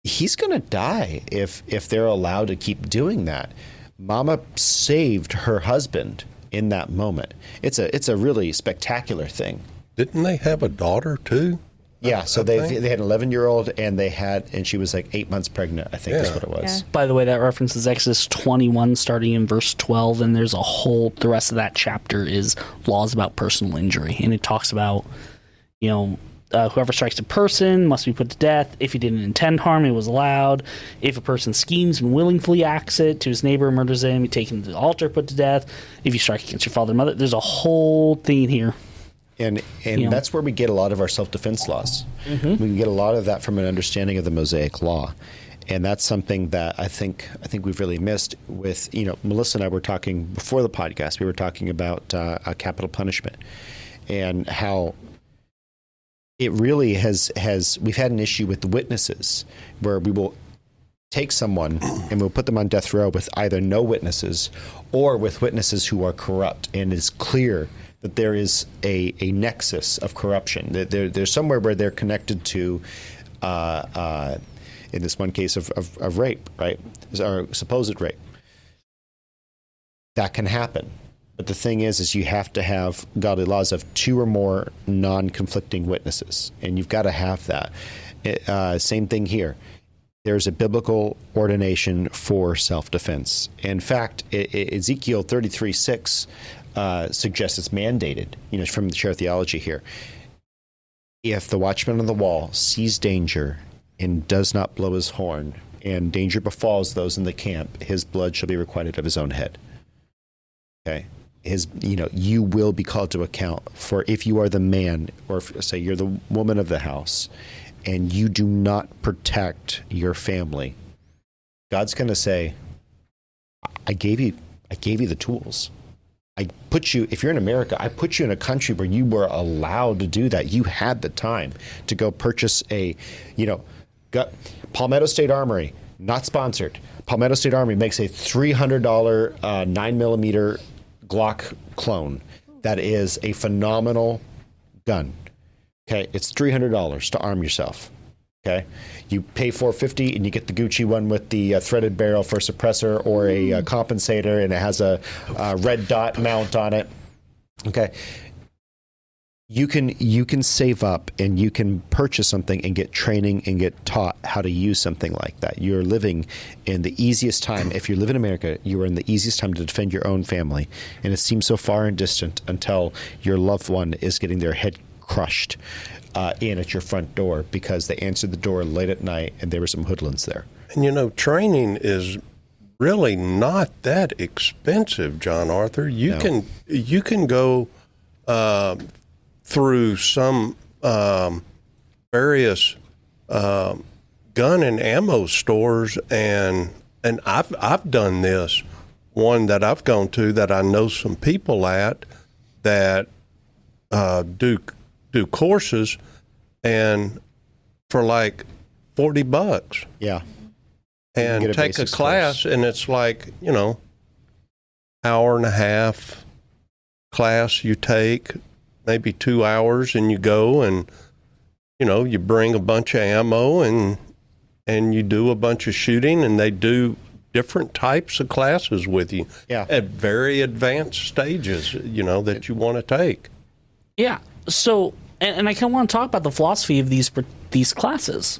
he's going to die if they're allowed to keep doing that. Mama saved her husband in that moment. It's a really spectacular thing. Didn't they have a daughter too? Yeah, so they had an 11-year-old and she was like 8 months pregnant, I think is what it was. Yeah. By the way, that references Exodus 21 starting in verse 12, and there's the rest of that chapter is laws about personal injury, and it talks about, whoever strikes a person must be put to death. If he didn't intend harm, it was allowed. If a person schemes and willingly acts it to his neighbor, murders him, he taken to the altar, put to death. If you strike against your father and mother, there's a whole thing here. And that's where we get a lot of our self-defense laws. Mm-hmm. We get a lot of that from an understanding of the Mosaic Law. And that's something that I think we've really missed with, Melissa and I were talking before the podcast. We were talking about capital punishment and how it really we've had an issue with the witnesses where we will take someone and we'll put them on death row with either no witnesses or with witnesses who are corrupt. And it's clear that there is a nexus of corruption. There's somewhere where they're connected to, in this one case of rape, right? Or supposed rape. That can happen. But the thing is you have to have godly laws of 2 or more non-conflicting witnesses. And you've got to have that. Same thing here. there's a biblical ordination for self-defense. In fact, Ezekiel 33:6 suggests it's mandated, from the chair of theology here. If the watchman on the wall sees danger and does not blow his horn, and danger befalls those in the camp, his blood shall be requited of his own head. Okay? You will be called to account for if you are the man, or if, say you're the woman of the house, and you do not protect your family. God's going to say, I gave you the tools. I put you, if you're in America, I put you in a country where you were allowed to do that. You had the time to go purchase Palmetto State Armory, not sponsored. Palmetto State Armory makes a $300 9mm Glock clone that is a phenomenal gun. Okay, it's $300 to arm yourself. Okay, you pay $450 and you get the Gucci one with the threaded barrel for a suppressor or a compensator, and it has a red dot mount on it. Okay, you can save up and you can purchase something and get training and get taught how to use something like that. You're living in the easiest time. If you live in America, you are in the easiest time to defend your own family, and it seems so far and distant until your loved one is getting their head crushed in at your front door because they answered the door late at night and there were some hoodlums there. And training is really not that expensive, John Arthur. You can go through some various gun and ammo stores, and I've done this. One that I've gone to that I know some people at that do courses, and for like $40. Yeah. And take a class, and it's like, hour and a half class you take, maybe 2 hours, and you go and, you bring a bunch of ammo and you do a bunch of shooting, and they do different types of classes with you at very advanced stages, that you want to take. Yeah. So, and I kind of want to talk about the philosophy of these classes,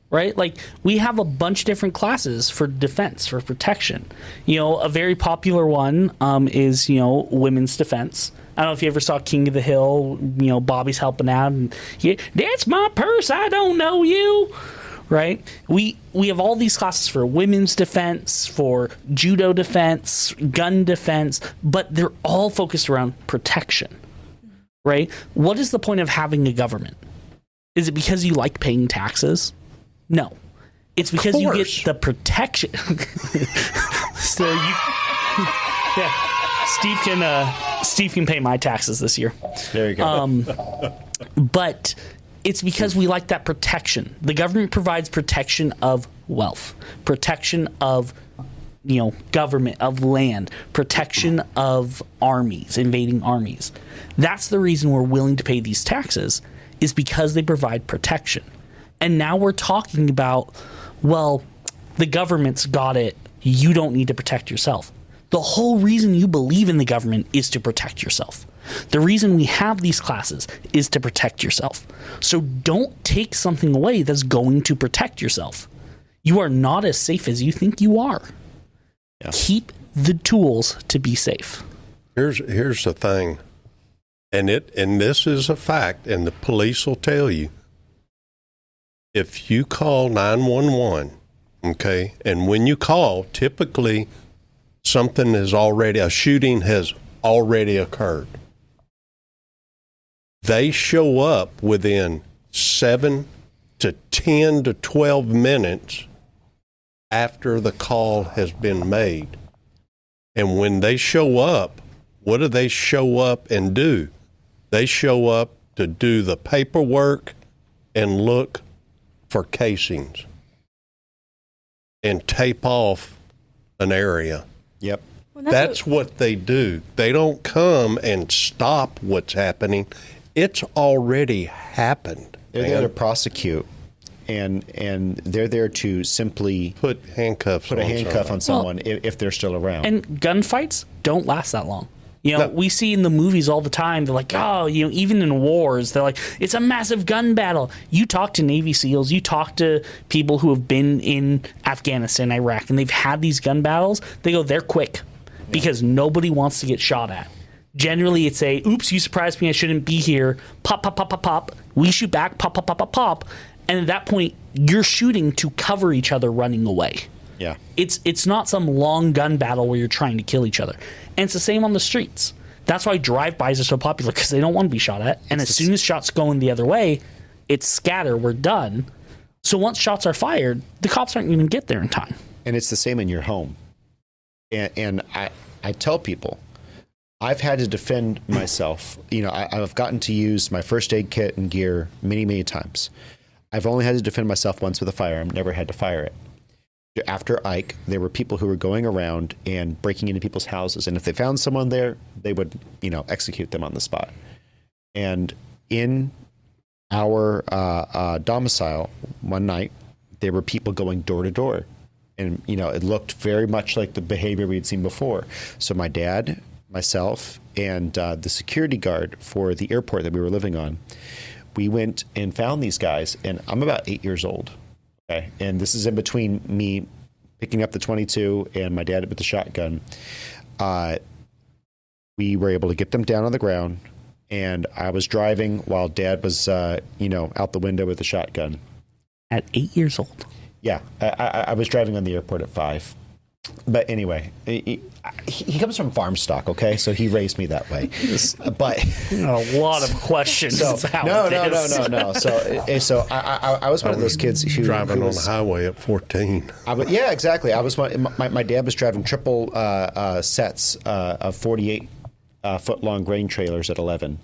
right? Like, we have a bunch of different classes for defense, for protection. A very popular one is, women's defense. I don't know if you ever saw King of the Hill. Bobby's helping out, and that's my purse. I don't know you, right? We have all these classes for women's defense, for judo defense, gun defense, but they're all focused around protection. Right? What is the point of having a government? Is it because you like paying taxes? No. It's because you get the protection. So Steve can pay my taxes this year. There you go. But it's because we like that protection. The government provides protection of wealth, protection of government, of land, protection of armies, invading armies. That's the reason we're willing to pay these taxes, is because they provide protection. And now we're talking about, well, the government's got it. You don't need to protect yourself. The whole reason you believe in the government is to protect yourself. The reason we have these classes is to protect yourself. So don't take something away that's going to protect yourself. You are not as safe as you think you are. Yeah. Keep the tools to be safe. Here's the thing, and this is a fact, and the police will tell you. If you call 911, okay, and when you call, typically a shooting has already occurred. They show up within 7 to 10 to 12 minutes after the call has been made. And when they show up, what do they show up and do? They show up to do the paperwork and look for casings and tape off an area. Yep. Well, that's what they do. They don't come and stop what's happening. It's already happened. They're there to prosecute. And they're there to simply put a handcuff on someone if they're still around. And gunfights don't last that long. You know, we see in the movies all the time, they're like, oh, you know, even in wars, they're like, it's a massive gun battle. You talk to Navy SEALs, you talk to people who have been in Afghanistan, Iraq, and they've had these gun battles. They go, they're quick because nobody wants to get shot at. Generally, it's a, oops, you surprised me, I shouldn't be here. Pop, pop, pop, pop, pop. We shoot back, pop, pop, pop, pop, pop. And at that point, you're shooting to cover each other running away. Yeah. It's not some long gun battle where you're trying to kill each other. And it's the same on the streets. That's why drive-bys are so popular, because they don't want to be shot at. And as soon as shots going the other way, it's scatter, we're done. So once shots are fired, the cops aren't even get there in time. And it's the same in your home. And I tell people, I've had to defend myself. You know, I've gotten to use my first aid kit and gear many, many times. I've only had to defend myself once with a firearm, never had to fire it. After Ike, there were people who were going around and breaking into people's houses. And if they found someone there, they would, you know, execute them on the spot. And in our domicile one night, there were people going door to door. And, you know, it looked very much like the behavior we'd seen before. So my dad, myself, and the security guard for the airport that we were living on, we went and found these guys. And I'm about 8 years old. Okay. And this is in between me picking up the .22 and my dad with the shotgun. We were able to get them down on the ground, and I was driving while Dad was, you know, out the window with the shotgun. At 8 years old? Yeah. I was driving on the airport at 5. But anyway, he comes from farm stock, okay? So he raised me that way. But a lot of questions. No. So I was one of those kids who driving on the highway at 14. Yeah, exactly. I was my dad was driving triple sets of 48 foot long grain trailers at 11.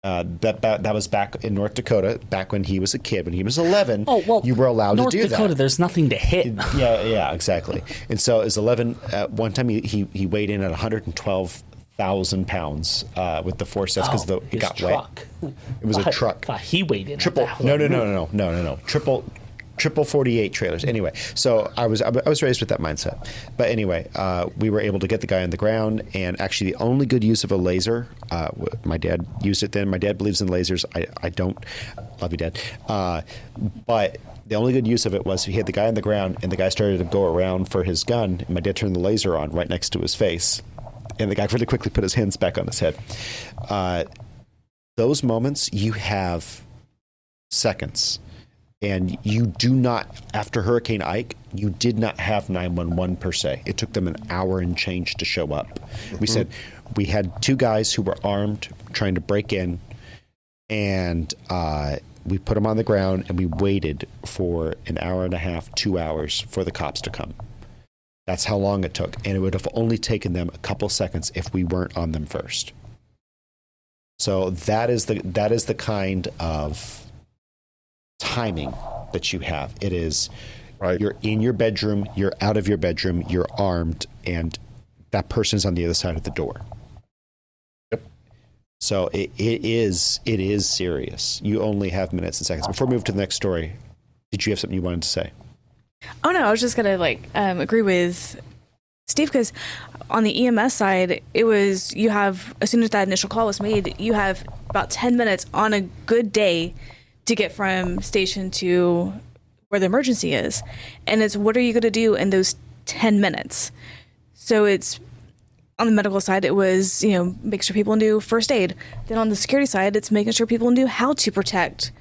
That was back in North Dakota, back when he was a kid. When he was 11, you were allowed to do that. North Dakota, there's nothing to hit. Yeah, exactly. And so as 11, one time he weighed in at 112,000 pounds with the 4 sets because it got truck. wet. It was a truck. He weighed in. Triple. No. Triple 48 trailers. Anyway, so I was raised with that mindset. But anyway, we were able to get the guy on the ground, and actually the only good use of a laser, my dad used it then. My dad believes in lasers. I don't. Love you, Dad. But the only good use of it was he had the guy on the ground, and the guy started to go around for his gun, and my dad turned the laser on right next to his face, and the guy really quickly put his hands back on his head. Those moments, you have seconds. And you do not, after Hurricane Ike, you did not have 911 per se. It took them an hour and change to show up. We said we had 2 guys who were armed trying to break in, and we put them on the ground, and we waited for an hour and a half, 2 hours for the cops to come. That's how long it took. And it would have only taken them a couple seconds if we weren't on them first. So that is the kind of timing that you have. It is right. You're in your bedroom, you're out of your bedroom, you're armed, and that person's on the other side of the door. Yep. So it is serious. You only have minutes and seconds. Before we move to the next story, did you have something you wanted to say? Oh no, I was just gonna agree with Steve, because on the EMS side, it was, you have, as soon as that initial call was made, you have about 10 minutes on a good day to get from station to where the emergency is. And it's, what are you going to do in those 10 minutes? So it's, on the medical side, it was, make sure people knew first aid. Then on the security side, it's making sure people knew how to protect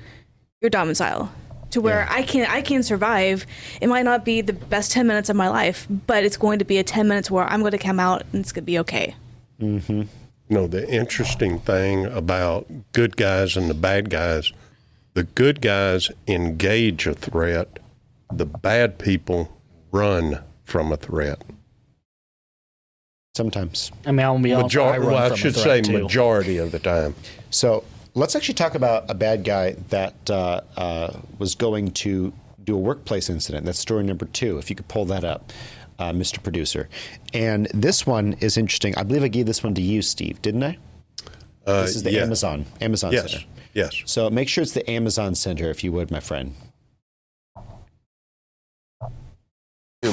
your domicile to where I can survive. It might not be the best 10 minutes of my life, but it's going to be a 10 minutes where I'm going to come out and it's going to be okay. Mm-hmm. The interesting thing about good guys and the bad guys, the good guys engage a threat. The bad people run from a threat. Sometimes. I mean, I'll be honest, I should say majority of the time. So let's actually talk about a bad guy that was going to do a workplace incident. That's story number 2. If you could pull that up, Mr. Producer. And this one is interesting. I believe I gave this one to you, Steve, didn't I? This is the Amazon Center. Yes. So make sure it's the Amazon Center, if you would, my friend.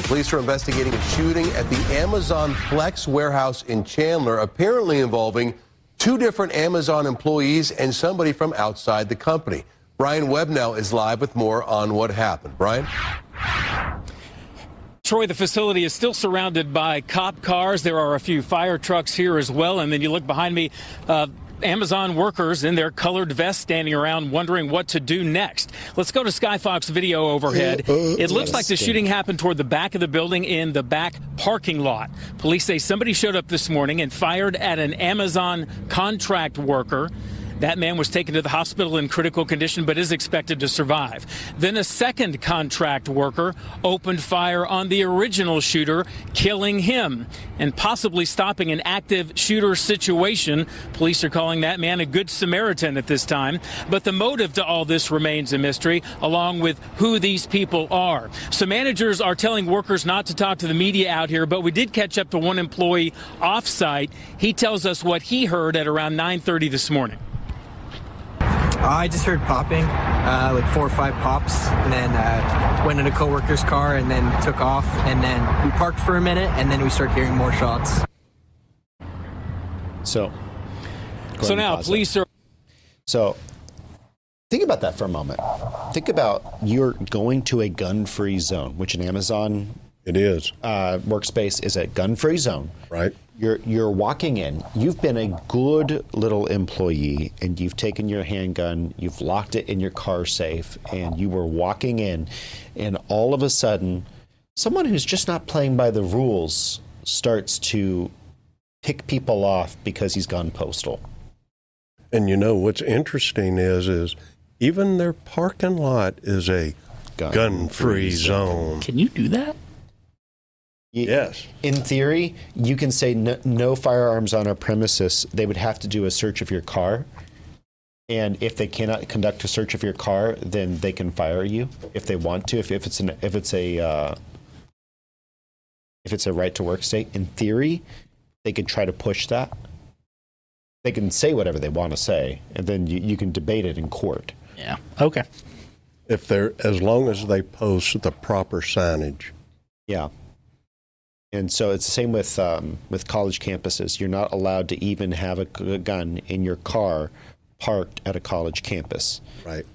Police are investigating a shooting at the Amazon Flex warehouse in Chandler, apparently involving 2 different Amazon employees and somebody from outside the company. Brian Webnell is live with more on what happened. Brian? Troy, the facility is still surrounded by cop cars. There are a few fire trucks here as well. And then you look behind me, Amazon workers in their colored vests standing around wondering what to do next. Let's go to Skyfox video overhead. It looks like the shooting happened toward the back of the building in the back parking lot. Police say somebody showed up this morning and fired at an Amazon contract worker. That man was taken to the hospital in critical condition but is expected to survive. Then a second contract worker opened fire on the original shooter, killing him and possibly stopping an active shooter situation. Police are calling that man a good Samaritan at this time. But the motive to all this remains a mystery, along with who these people are. So managers are telling workers not to talk to the media out here, but we did catch up to one employee off-site. He tells us what he heard at around 9:30 this morning. I just heard popping, like 4 or 5 pops, and then went in a coworker's car and then took off, and then we parked for a minute, and then we started hearing more shots. So now police are... So think about that for a moment. Think about you're going to a gun-free zone, which an Amazon workspace is a gun-free zone. Right. You're walking in. You've been a good little employee, and you've taken your handgun, you've locked it in your car safe, and you were walking in, and all of a sudden, someone who's just not playing by the rules starts to pick people off because he's gone postal. And you know what's interesting is even their parking lot is a gun-free zone. Can you do that? Yes. In theory, you can say no firearms on our premises. They would have to do a search of your car. And if they cannot conduct a search of your car, then they can fire you if they want to. If it's a right to work state, in theory, they could try to push that. They can say whatever they want to say, and then you can debate it in court. Yeah. Okay. As long as they post the proper signage. Yeah. And so it's the same with college campuses. You're not allowed to even have a gun in your car parked at a college campus. Right.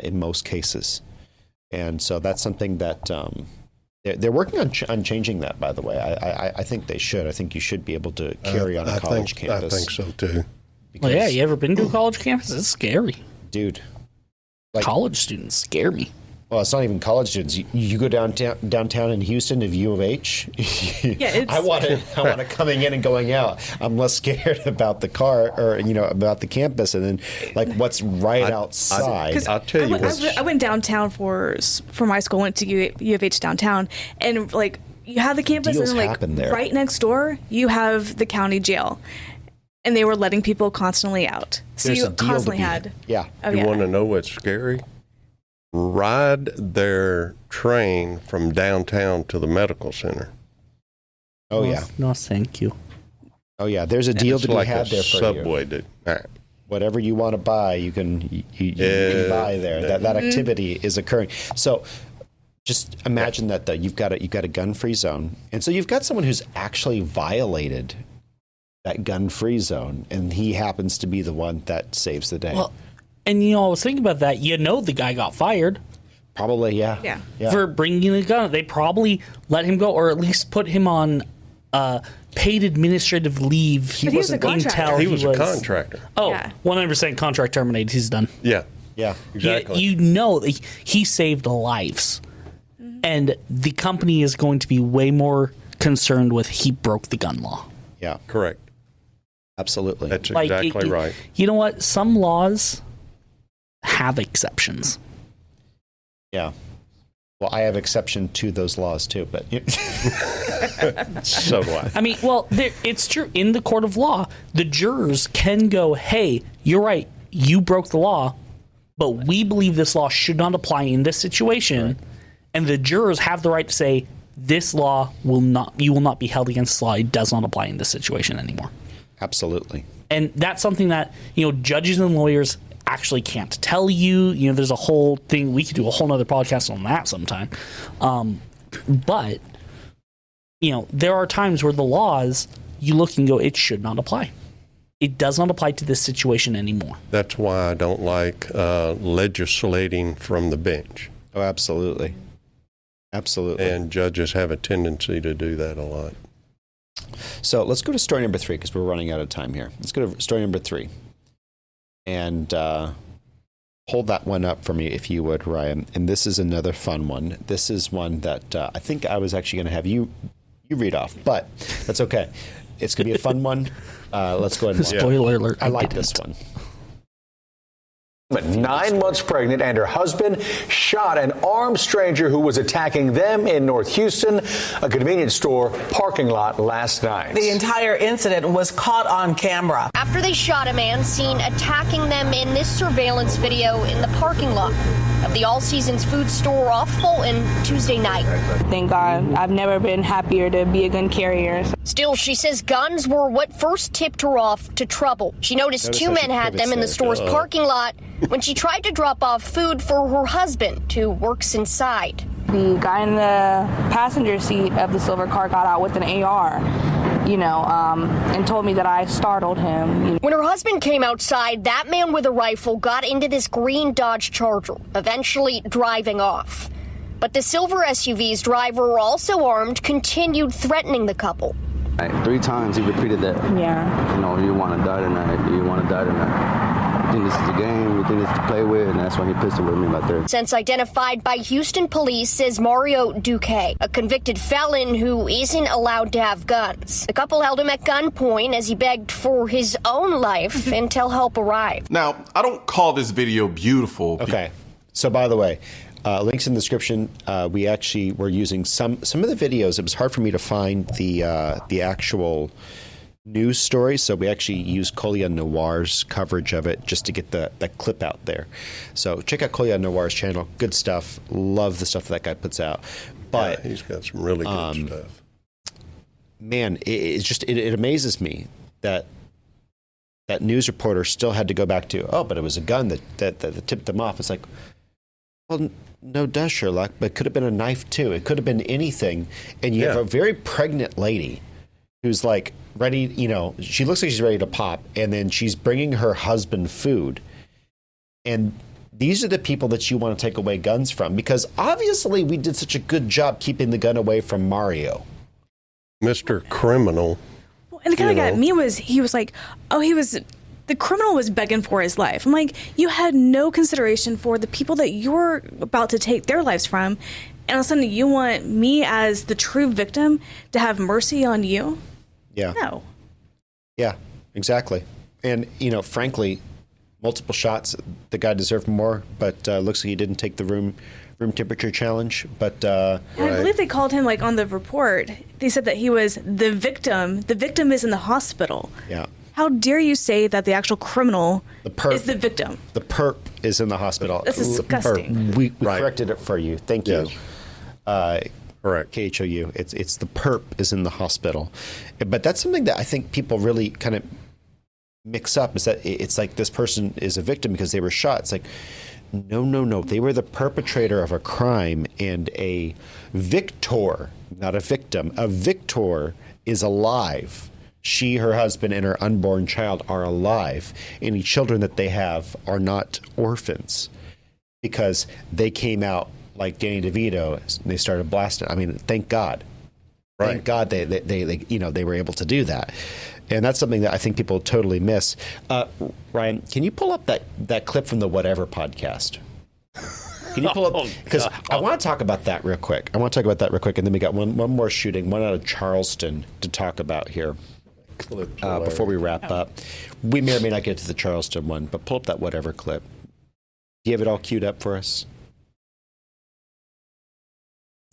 In most cases. And so that's something that they're working on changing that, by the way. I think they should. I think you should be able to carry on a college campus. I think so, too. Well, yeah, you ever been to a college campus? It's scary. Dude. College students scare me. Well, it's not even college students. You go downtown in Houston to U of H. Yeah, I want to coming in and going out. I'm less scared about the car or about the campus and then like what's right outside. I'll tell you what. I went downtown for my school. Went to U of H downtown, and like you have the campus, Deals and happen there. right next door you have the county jail, and they were letting people constantly out. So There's you a deal constantly to be had. Yeah. You want to know what's scary? Ride their train from downtown to the medical center. Oh, yeah. No, thank you. Oh, yeah. There's a deal to be had there for subway you. Right. Whatever you want to buy, you can buy there. That activity is occurring. So just imagine that, though. You've got a gun-free zone. And so you've got someone who's actually violated that gun-free zone, and he happens to be the one that saves the day. Well, and I was thinking about that. The guy got fired. Probably, yeah. For bringing a gun. They probably let him go, or at least put him on paid administrative leave. He was a contractor. He was a contractor. Oh, Yeah. 100% contract terminated. He's done. Yeah. Yeah. Exactly. He saved lives. And the company is going to be way more concerned with he broke the gun law. Yeah. Correct. Absolutely. That's exactly right. You know what? Some laws have exceptions. Yeah. Well, I have exception to those laws too, but So do I. I mean, it's true. In the court of law, the jurors can go, hey, you're right, you broke the law, but we believe this law should not apply in this situation. Right. And the jurors have the right to say, this law you will not be held against this law. It does not apply in this situation anymore. Absolutely. And that's something that, judges and lawyers actually can't tell you. There's a whole thing. We could do a whole nother podcast on that sometime. But, there are times where the laws, you look and go, it should not apply. It does not apply to this situation anymore. That's why I don't like legislating from the bench. Oh, absolutely. Absolutely. And judges have a tendency to do that a lot. So let's go to story number 3 because we're running out of time here. Let's go to story number 3. And hold that one up for me, if you would, Ryan. And this is another fun one. This is one that I think I was actually going to have you read off, but that's okay. It's going to be a fun one. Let's go ahead and Spoiler alert. I like this one. 9 months pregnant and her husband shot an armed stranger who was attacking them in North Houston, a convenience store parking lot last night. The entire incident was caught on camera. After they shot a man seen attacking them in this surveillance video in the parking lot of the All Seasons food store off Fulton Tuesday night. Thank God. I've never been happier to be a gun carrier. Still, she says guns were what first tipped her off to trouble. She noticed 2 men had them in the store's parking lot when she tried to drop off food for her husband, who works inside. The guy in the passenger seat of the silver car got out with an AR, and told me that I startled him. When her husband came outside, that man with a rifle got into this green Dodge Charger, eventually driving off. But the silver SUV's driver, also armed, continued threatening the couple. 3 times he repeated that. Yeah. You want to die tonight. You want to die tonight. You think this is a game. You think this is to play with. And that's when he pistol whipped me right there. Since identified by Houston police as Mario Duque, a convicted felon who isn't allowed to have guns. The couple held him at gunpoint as he begged for his own life until help arrived. Now, I don't call this video beautiful. Okay. So, by the way, links in the description. We actually were using some of the videos. It was hard for me to find the actual news story, so we actually used Colia Noir's coverage of it just to get that clip out there. So check out Colia Noir's channel. Good stuff. Love the stuff that guy puts out. But he's got some really good stuff. Man, it amazes me that news reporter still had to go back to, but it was a gun that tipped them off. It's like, well, no duh, Sherlock, but it could have been a knife too. It could have been anything. And you have a very pregnant lady who's like ready, she looks like she's ready to pop, and then she's bringing her husband food. And these are the people that you want to take away guns from, because obviously we did such a good job keeping the gun away from Mario. Mr. Criminal. Well, and the kind of got me was, he was like, the criminal was begging for his life. I'm like, you had no consideration for the people that you're about to take their lives from, and all of a sudden you want me as the true victim to have mercy on you? Yeah. No. Yeah, exactly. And, frankly, multiple shots, the guy deserved more, but looks like he didn't take the room temperature challenge. But I believe they called him, on the report, they said that he was the victim. The victim is in the hospital. Yeah. How dare you say that the actual criminal is the victim? The perp is in the hospital. That's disgusting. We corrected it for you. Thank you. Correct. KHOU. It's the perp is in the hospital. But that's something that I think people really kind of mix up, is that it's like this person is a victim because they were shot. It's like, no. They were the perpetrator of a crime, and a victor, not a victim. A victor is alive. She, her husband, and her unborn child are alive. Any children that they have are not orphans, because they came out like Danny DeVito, and they started blasting. I mean, thank God. Right. Thank God they were able to do that. And that's something that I think people totally miss. Ryan, can you pull up that clip from the Whatever podcast? Can you pull up? Because I want to talk about that real quick. And then we got one more shooting, one out of Charleston to talk about here before we wrap up. We may or may not get to the Charleston one, but pull up that Whatever clip. Do you have it all queued up for us?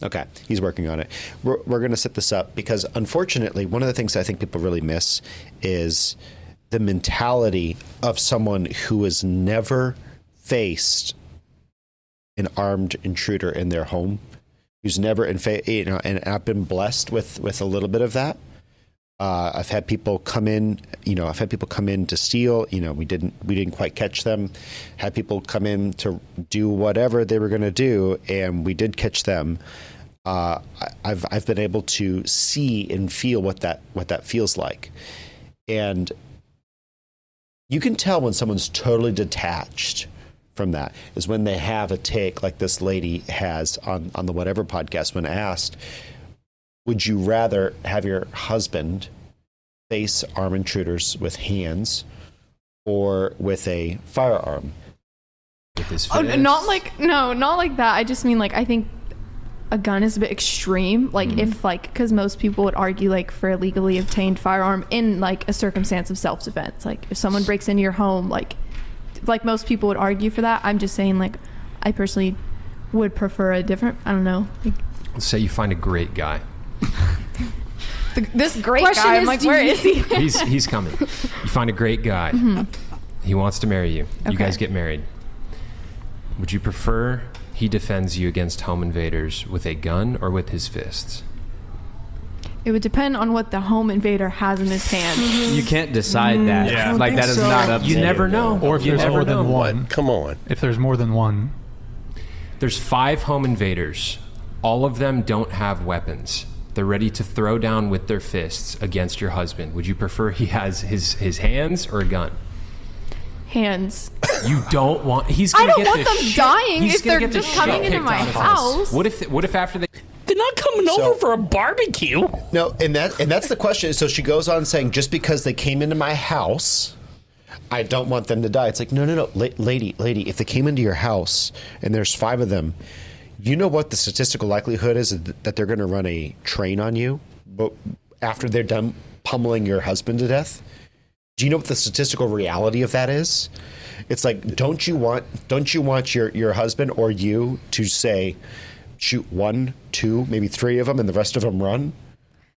Okay, he's working on it. We're going to set this up because, unfortunately, one of the things I think people really miss is the mentality of someone who has never faced an armed intruder in their home, who's never, and I've been blessed with a little bit of that. I've had people come in, to steal. We didn't quite catch them. Had people come in to do whatever they were going to do, and we did catch them. I've been able to see and feel what that feels like, and you can tell when someone's totally detached from that is when they have a take like this lady has on the Whatever podcast when asked, would you rather have your husband face armed intruders with hands or with a firearm? With his fist? Not like that. I just mean, like, I think a gun is a bit extreme. Like, if, like, because most people would argue, like, for a legally obtained firearm in, like, a circumstance of self-defense. Like, if someone breaks into your home, like most people would argue for that. I'm just saying, like, I personally would prefer a different, I don't know. Like, let's say you find a great guy. This great guy, I'm like, where is he? He's coming. You find a great guy. He wants to marry you. You guys get married. Would you prefer he defends you against home invaders with a gun or with his fists? It would depend on what the home invader has in his hand. You can't decide that. Yeah. Like, that is not up to you. You never know. Or if there's more than one. Come on. If there's more than one. There's 5 home invaders. All of them don't have weapons. They're ready to throw down with their fists against your husband. Would you prefer he has his hands or a gun? Hands. You don't want... I don't want them dying if they're just coming into my house. What if after they... They're not coming over for a barbecue. No, and that's the question. So she goes on saying, just because they came into my house, I don't want them to die. It's like, no, lady, if they came into your house and there's 5 of them, you know what the statistical likelihood is that they're going to run a train on you, but after they're done pummeling your husband to death? Do you know what the statistical reality of that is? It's like, don't you want your husband or you to say, shoot 1, 2, maybe 3 of them, and the rest of them run?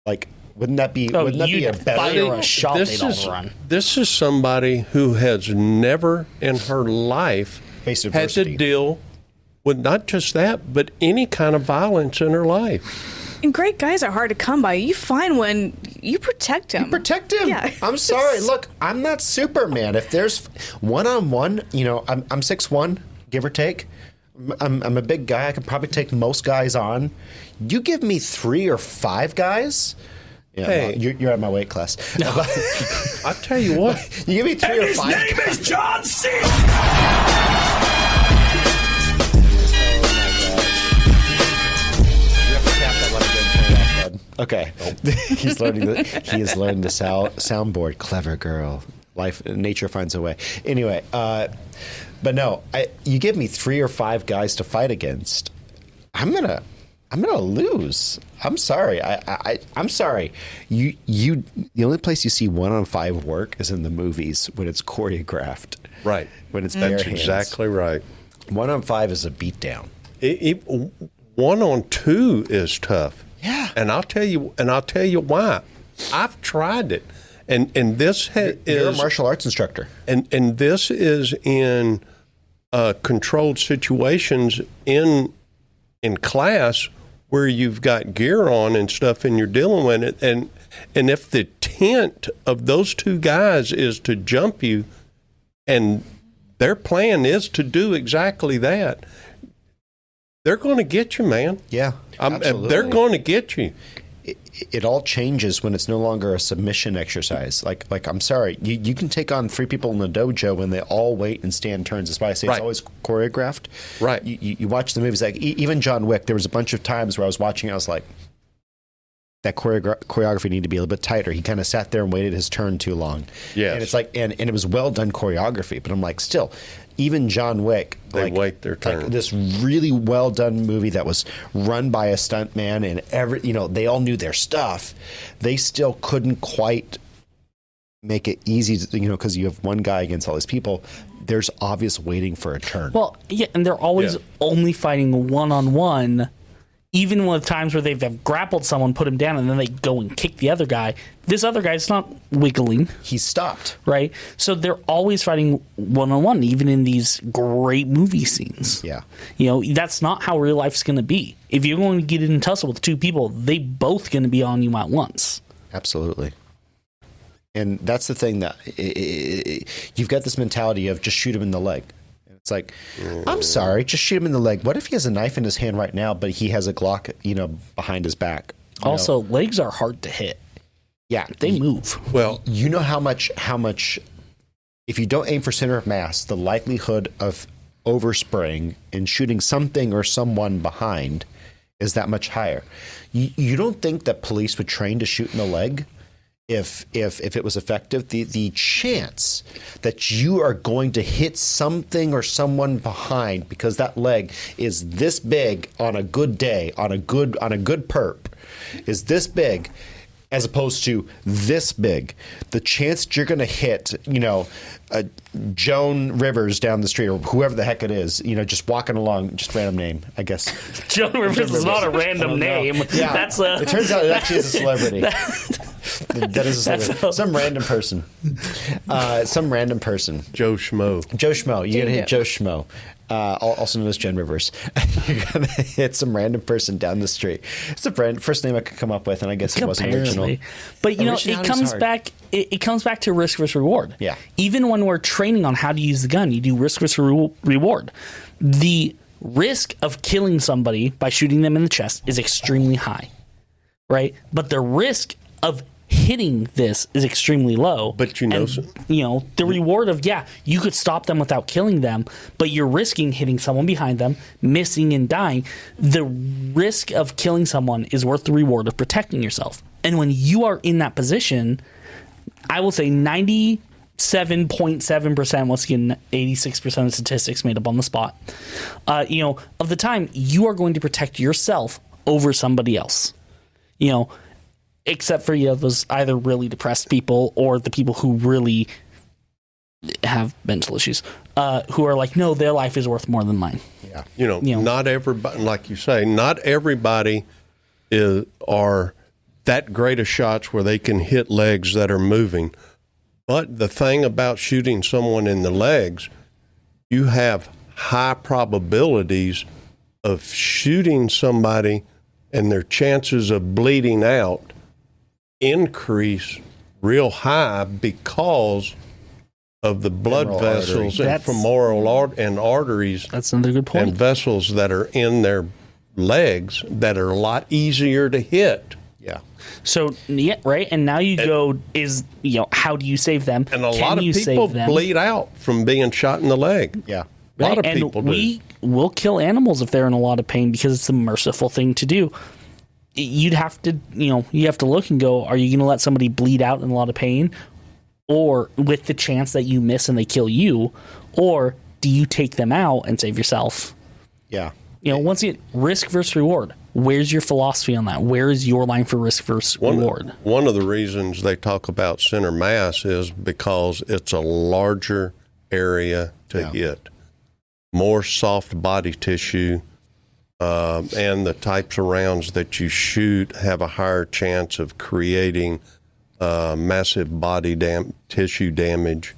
Like, wouldn't that be a better shot? They'd all run. This is somebody who has never in her life had to deal with not just that, but any kind of violence in her life. And great guys are hard to come by. You find one, you protect him. Yeah. I'm sorry. Look, I'm not Superman. If there's one-on-one, I'm 6'1", give or take. I'm a big guy. I can probably take most guys on. You give me 3 or 5 guys. Yeah, hey, you're at my weight class. No. I'll tell you what. You give me 3 or 5 guys. His name is John C. Okay, he is learning the soundboard. Clever girl. Nature finds a way. Anyway, but no, you give me 3 or 5 guys to fight against, I'm gonna lose. I'm sorry. I'm sorry. You the only place you see 1-on-5 work is in the movies when it's choreographed. Right. When it's bare hands. That's exactly right. 1-on-5 is a beatdown. 1-on-2 is tough. Yeah. And I'll tell you why. I've tried it. And this is... You're a martial arts instructor. And this is in controlled situations in class where you've got gear on and stuff and you're dealing with it. And if the intent of those 2 guys is to jump you and their plan is to do exactly that, they're going to get you, man. Yeah, absolutely. They're going to get you. It all changes when it's no longer a submission exercise. Like I'm sorry, you can take on 3 people in the dojo when they all wait and stand turns. That's why I say it's always choreographed. Right. You watch the movies, like even John Wick. There was a bunch of times where I was watching, I was like, that choreography needed to be a little bit tighter. He kind of sat there and waited his turn too long. Yes. And it's like, and it was well done choreography, but I'm like, still, even John Wick, they wait their turn. Like this really well done movie that was run by a stuntman, and they all knew their stuff. They still couldn't quite make it easy, because you have one guy against all these people. There's obvious waiting for a turn. Well, yeah, and they're always only fighting 1-on-1. Even with times where they've grappled someone, put him down, and then they go and kick the other guy. This other guy's not wiggling. He's stopped. Right? So they're always fighting 1-on-1, even in these great movie scenes. Yeah. That's not how real life's going to be. If you're going to get in a tussle with 2 people, they both going to be on you at once. Absolutely. And that's the thing that you've got this mentality of just shoot him in the leg. It's like, I'm sorry, just shoot him in the leg. What if he has a knife in his hand right now, but he has a Glock, behind his back? Also, legs are hard to hit. Yeah, they move. Well, you know how much if you don't aim for center of mass, the likelihood of overspraying and shooting something or someone behind is that much higher. You don't think that police would train to shoot in the leg if it was effective? The chance that you are going to hit something or someone behind because that leg is this big on a good day, on a good perp, is this big, as opposed to this big. The chance that you're going to hit, Joan Rivers down the street, or whoever the heck it is, just walking along, just random name, I guess. Joan Rivers is not a random name. Yeah, it turns out it actually is a celebrity. That is a celebrity. Some random person. Joe Schmo. Joe Schmo. You're going to hit Joe Schmo. Also known as Joan Rivers. You're going to hit some random person down the street. It's the first name I could come up with, and I guess it wasn't original. But, it comes back. It comes back to risk versus reward. Yeah. Even when we're training on how to use the gun, you do risk versus reward. The risk of killing somebody by shooting them in the chest is extremely high, right? But the risk of hitting this is extremely low. But the reward of, you could stop them without killing them, but you're risking hitting someone behind them, missing and dying. The risk of killing someone is worth the reward of protecting yourself. And when you are in that position, I will say 97.7%, once again, 86% of statistics made up on the spot, of the time, you are going to protect yourself over somebody else. Except for those either really depressed people or the people who really have mental issues, who are like, no, their life is worth more than mine. Yeah, not everybody, like you say, not everybody are that great of shots where they can hit legs that are moving. But the thing about shooting someone in the legs, you have high probabilities of shooting somebody, and their chances of bleeding out increase real high because of the blood vessels and femoral and arteries. That's another good point. And vessels that are in their legs that are a lot easier to hit. Yeah. So, right. And now how do you save them? And a lot of people bleed out from being shot in the leg. Yeah. A lot of people do. We will kill animals if they're in a lot of pain because it's a merciful thing to do. You'd have to, you have to look and go, are you going to let somebody bleed out in a lot of pain, or with the chance that you miss and they kill you, or do you take them out and save yourself? Yeah. Once again, risk versus reward. Where's your philosophy on that? Where is your line for risk versus reward? One of the reasons they talk about center mass is because it's a larger area to hit, more soft body tissue. And the types of rounds that you shoot have a higher chance of creating massive body tissue damage.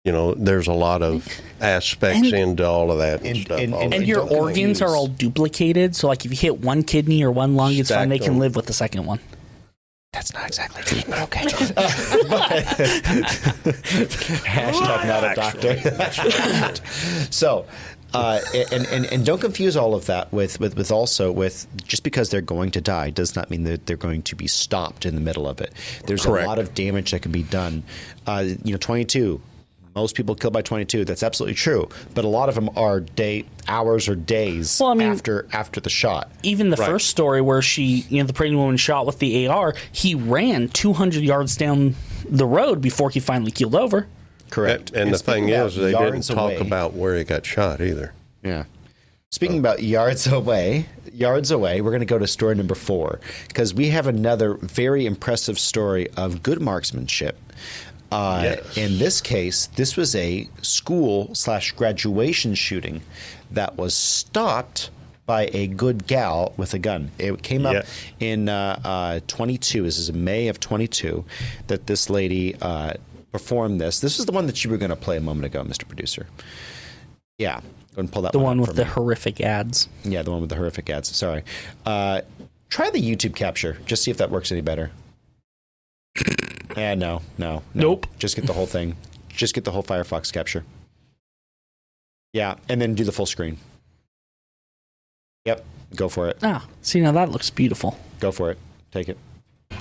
There's a lot of aspects into all of that and stuff. And your organs are all duplicated. So, like, if you hit one kidney or one lung, it's fine. They can live with the second one. That's not exactly true, but okay. Hashtag not a doctor. So, and don't confuse all of that with just because they're going to die does not mean that they're going to be stopped in the middle of it. There's a lot of damage that can be done. 22. Most people killed by 22. That's absolutely true. But a lot of them are hours or days after the shot. Even the first story where the pregnant woman shot with the AR, he ran 200 yards down the road before he finally keeled over. Correct. And the thing is, they didn't talk about where he got shot either. Yeah. Speaking about yards away, we're going to go to story number 4 because we have another very impressive story of good marksmanship. In this case, this was a school/graduation shooting that was stopped by a good gal with a gun. It came up in 22. This is in May of 22 that this lady performed this. This is the one that you were going to play a moment ago, Mr. Producer. Yeah. Go and pull that the one with the horrific ads. Yeah, the one with the horrific ads. Sorry. Try the YouTube capture. Just see if that works any better. Yeah, no. Nope. Just get the whole thing. Just get the whole Firefox capture. Yeah, and then do the full screen. Yep, go for it. See, now that looks beautiful. Go for it. Take it.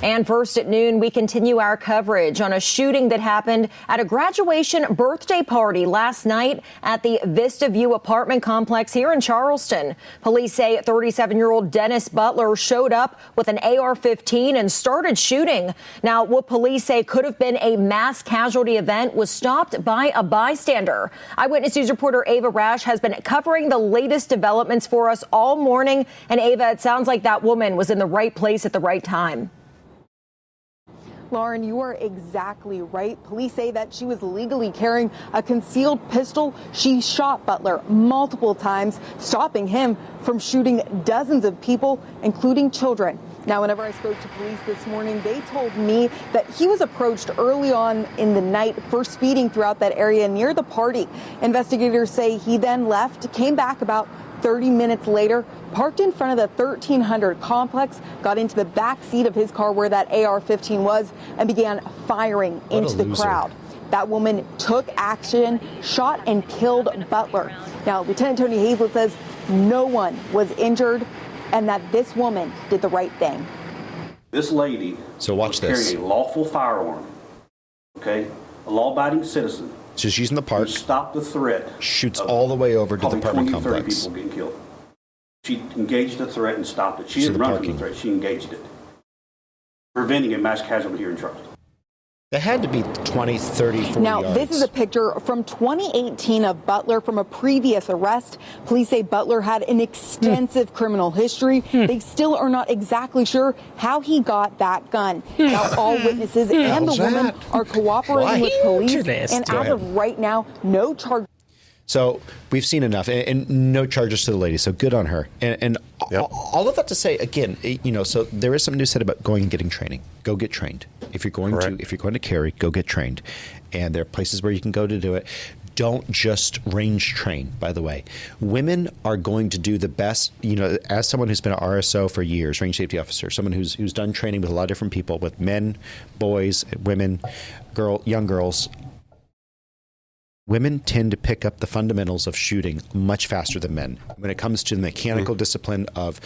And first at noon, we continue our coverage on a shooting that happened at a graduation birthday party last night at the Vista View apartment complex here in Charleston. Police say 37-year-old Dennis Butler showed up with an AR-15 and started shooting. Now, what police say could have been a mass casualty event was stopped by a bystander. Eyewitness News reporter Ava Rash has been covering the latest developments for us all morning. And Ava, it sounds like that woman was in the right place at the right time. Lauren, you are exactly right. Police say that she was legally carrying a concealed pistol. She shot Butler multiple times, stopping him from shooting dozens of people, including children. Now, whenever I spoke to police this morning, they told me that he was approached early on in the night for speeding throughout that area near the party. Investigators say he then left, came back about 30 minutes later, parked in front of the 1300 complex, got into the back seat of his car where that AR-15 was, and began firing into the crowd. That woman took action, shot and killed Butler. Now, Lieutenant Tony Hazlett says no one was injured and that this woman did the right thing. This lady was carrying a lawful firearm, okay, a law-abiding citizen. She's using the park. Stop the threat. Shoots all the way over to the apartment 20, 30 complex. people getting killed. She engaged the threat and stopped it. She didn't run from the threat. She engaged it, preventing a mass casualty here in Charleston. They had to be 20, 30, 40 Now, yards. this is a picture from 2018 of Butler from a previous arrest. Police say Butler had an extensive criminal history. They still are not exactly sure how he got that gun. Now, all witnesses and the woman are cooperating with police. And as of right now, no charge. So we've seen enough, and no charges to the lady. So good on her. And all of that to say, again, so there is something to be said about going and getting training. Go get trained. If you're going to carry, go get trained. And there are places where you can go to do it. Don't just range train, by the way. Women are going to do the best, as someone who's been an RSO for years, range safety officer, someone who's done training with a lot of different people, with men, boys, women, young girls. Women tend to pick up the fundamentals of shooting much faster than men. When it comes to the mechanical discipline of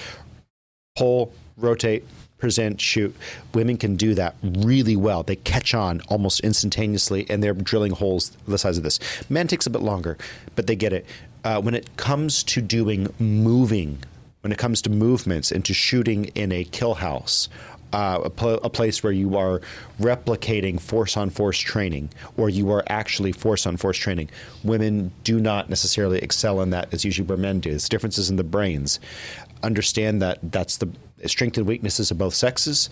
pull, rotate, present, shoot, women can do that really well. They catch on almost instantaneously, and they're drilling holes the size of this. Men takes a bit longer, but they get it. When it comes to when it comes to movements and to shooting in a kill house, a place where you are replicating force-on-force training, or you are actually force-on-force training. Women do not necessarily excel in that. It's usually where men do. It's differences in the brains. Understand that that's the strengths and weaknesses of both sexes.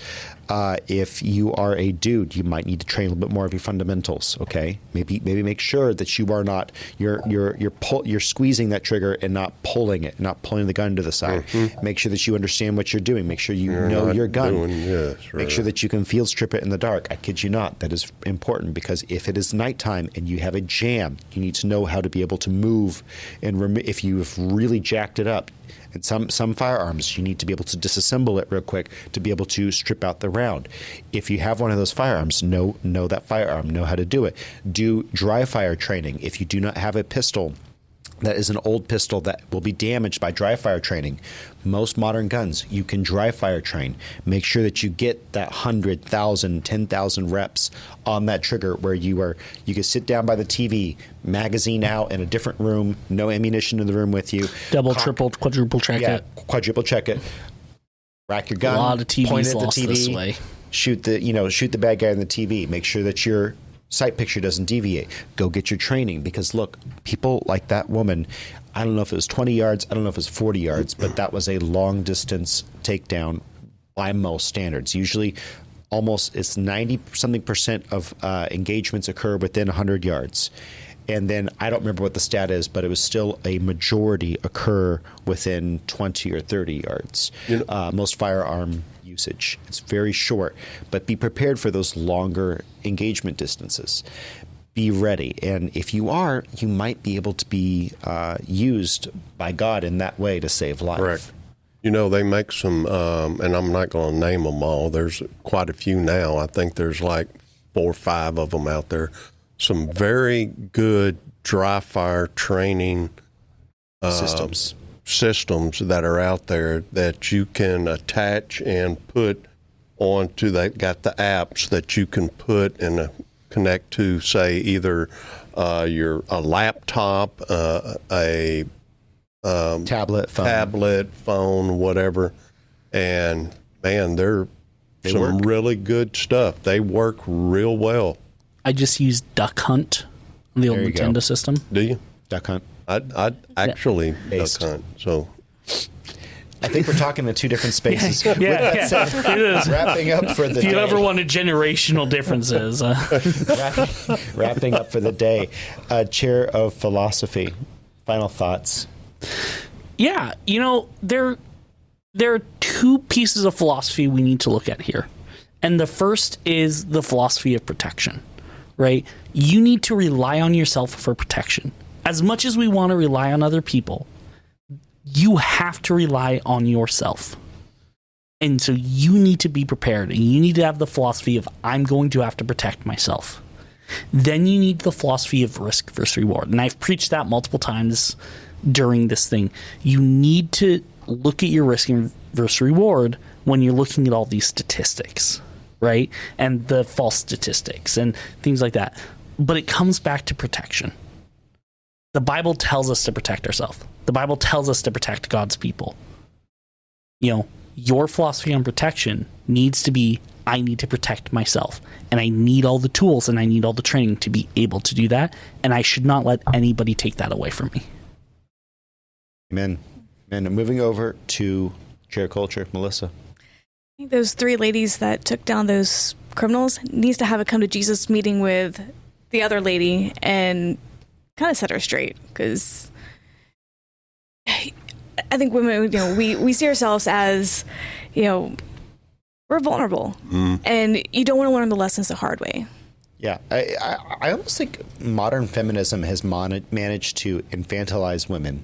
If you are a dude, you might need to train a little bit more of your fundamentals. Okay, maybe make sure that you are not you're squeezing that trigger and not pulling it, not pulling the gun to the side. Make sure that you understand what you're doing. Make sure you know your gun. Make sure that you can field strip it in the dark. I kid you not. That is important, because if it is nighttime and you have a jam, you need to know how to be able to move and if you've really jacked it up. And some firearms, you need to be able to disassemble it real quick to be able to strip out the round. If you have one of those firearms, know that firearm, know how to do it. Do dry fire training. If you do not have a pistol that is an old pistol that will be damaged by dry fire training, most modern guns, you can dry fire train. Make sure that you get that 100,000, 10,000 reps on that trigger, where you can sit down by the TV, magazine out in a different room, no ammunition in the room with you. Double, triple, quadruple check it. Quadruple check it. Rack your gun. A lot of TVs point at the lost TV, this way. Shoot the bad guy on the TV. Make sure that your sight picture doesn't deviate. Go get your training, because look, people like that woman, I don't know if it was 20 yards, I don't know if it was 40 yards, but that was a long distance takedown by most standards. Usually almost it's 90-something% of engagements occur within 100 yards. And then I don't remember what the stat is, but it was still a majority occur within 20 or 30 yards. Most firearm usage. It's very short, but be prepared for those longer engagement distances. Be ready. And if you are, you might be able to be used by God in that way to save life. Correct. They make some, and I'm not going to name them all. There's quite a few now. I think there's like 4 or 5 of them out there. Some very good dry fire training systems that are out there that you can attach and put onto. They got the apps that you can put and connect to, say, either a laptop, a tablet, phone, whatever. And man, they're some really good stuff. They work real well. I just use Duck Hunt on the old Nintendo system. Do you? Duck Hunt. I'd actually Duck Hunt. So I think we're talking in two different spaces. It is. Wrapping up for the If you day. ever wanted generational differences. Wrapping up for the day. Chair of Philosophy, final thoughts. Yeah, there are two pieces of philosophy we need to look at here. And the first is the philosophy of protection, right? You need to rely on yourself for protection. As much as we want to rely on other people, you have to rely on yourself. And so you need to be prepared, and you need to have the philosophy of, I'm going to have to protect myself. Then you need the philosophy of risk versus reward. And I've preached that multiple times during this thing. You need to look at your risk versus reward when you're looking at all these statistics, right? And the false statistics and things like that. But it comes back to protection. The Bible tells us to protect ourselves. The Bible tells us to protect God's people. Your philosophy on protection needs to be, I need to protect myself. And I need all the tools and I need all the training to be able to do that. And I should not let anybody take that away from me. Amen. And moving over to chair culture, Melissa. I think those three ladies that took down those criminals needs to have a come to Jesus meeting with the other lady and kind of set her straight, because I think women, we see ourselves as, we're vulnerable, and you don't want to learn the lessons the hard way. Yeah, I almost think modern feminism has managed to infantilize women.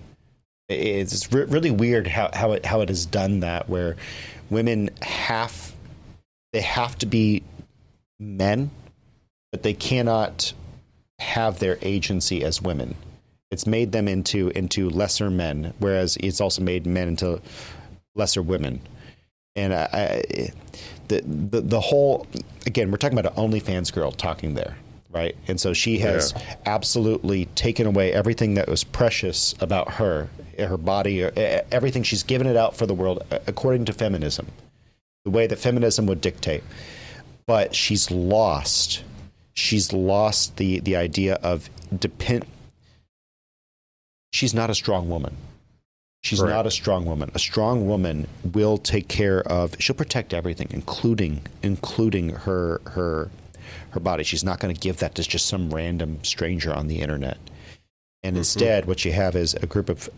It's really weird how it has done that, where women have to be men, but they cannot have their agency as women. It's made them into lesser men, whereas it's also made men into lesser women. And the whole, again, we're talking about an OnlyFans girl talking there, right? And so she has absolutely taken away everything that was precious about her body, everything. She's given it out for the world according to feminism, the way that feminism would dictate. But she's lost the idea of she's not a strong woman. She's not a strong woman. A strong woman will take care of, she'll protect everything, including her body. She's not going to give that to just some random stranger on the internet. And instead, what you have is a group of,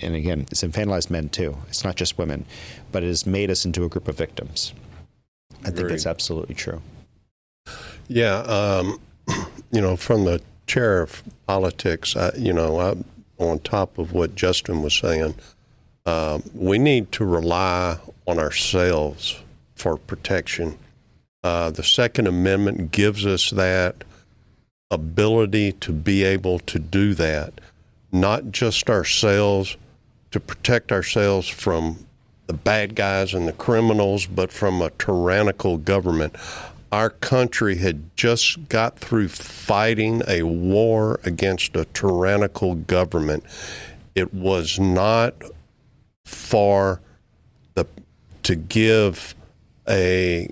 and again, it's infantilized men too. It's not just women, but it has made us into a group of victims. I think that's absolutely true. Yeah, from the chair of politics, I'm on top of what Justin was saying. We need to rely on ourselves for protection. The Second Amendment gives us that ability to be able to do that, not just ourselves, to protect ourselves from the bad guys and the criminals, but from a tyrannical government. Our country had just got through fighting a war against a tyrannical government. It was not to give a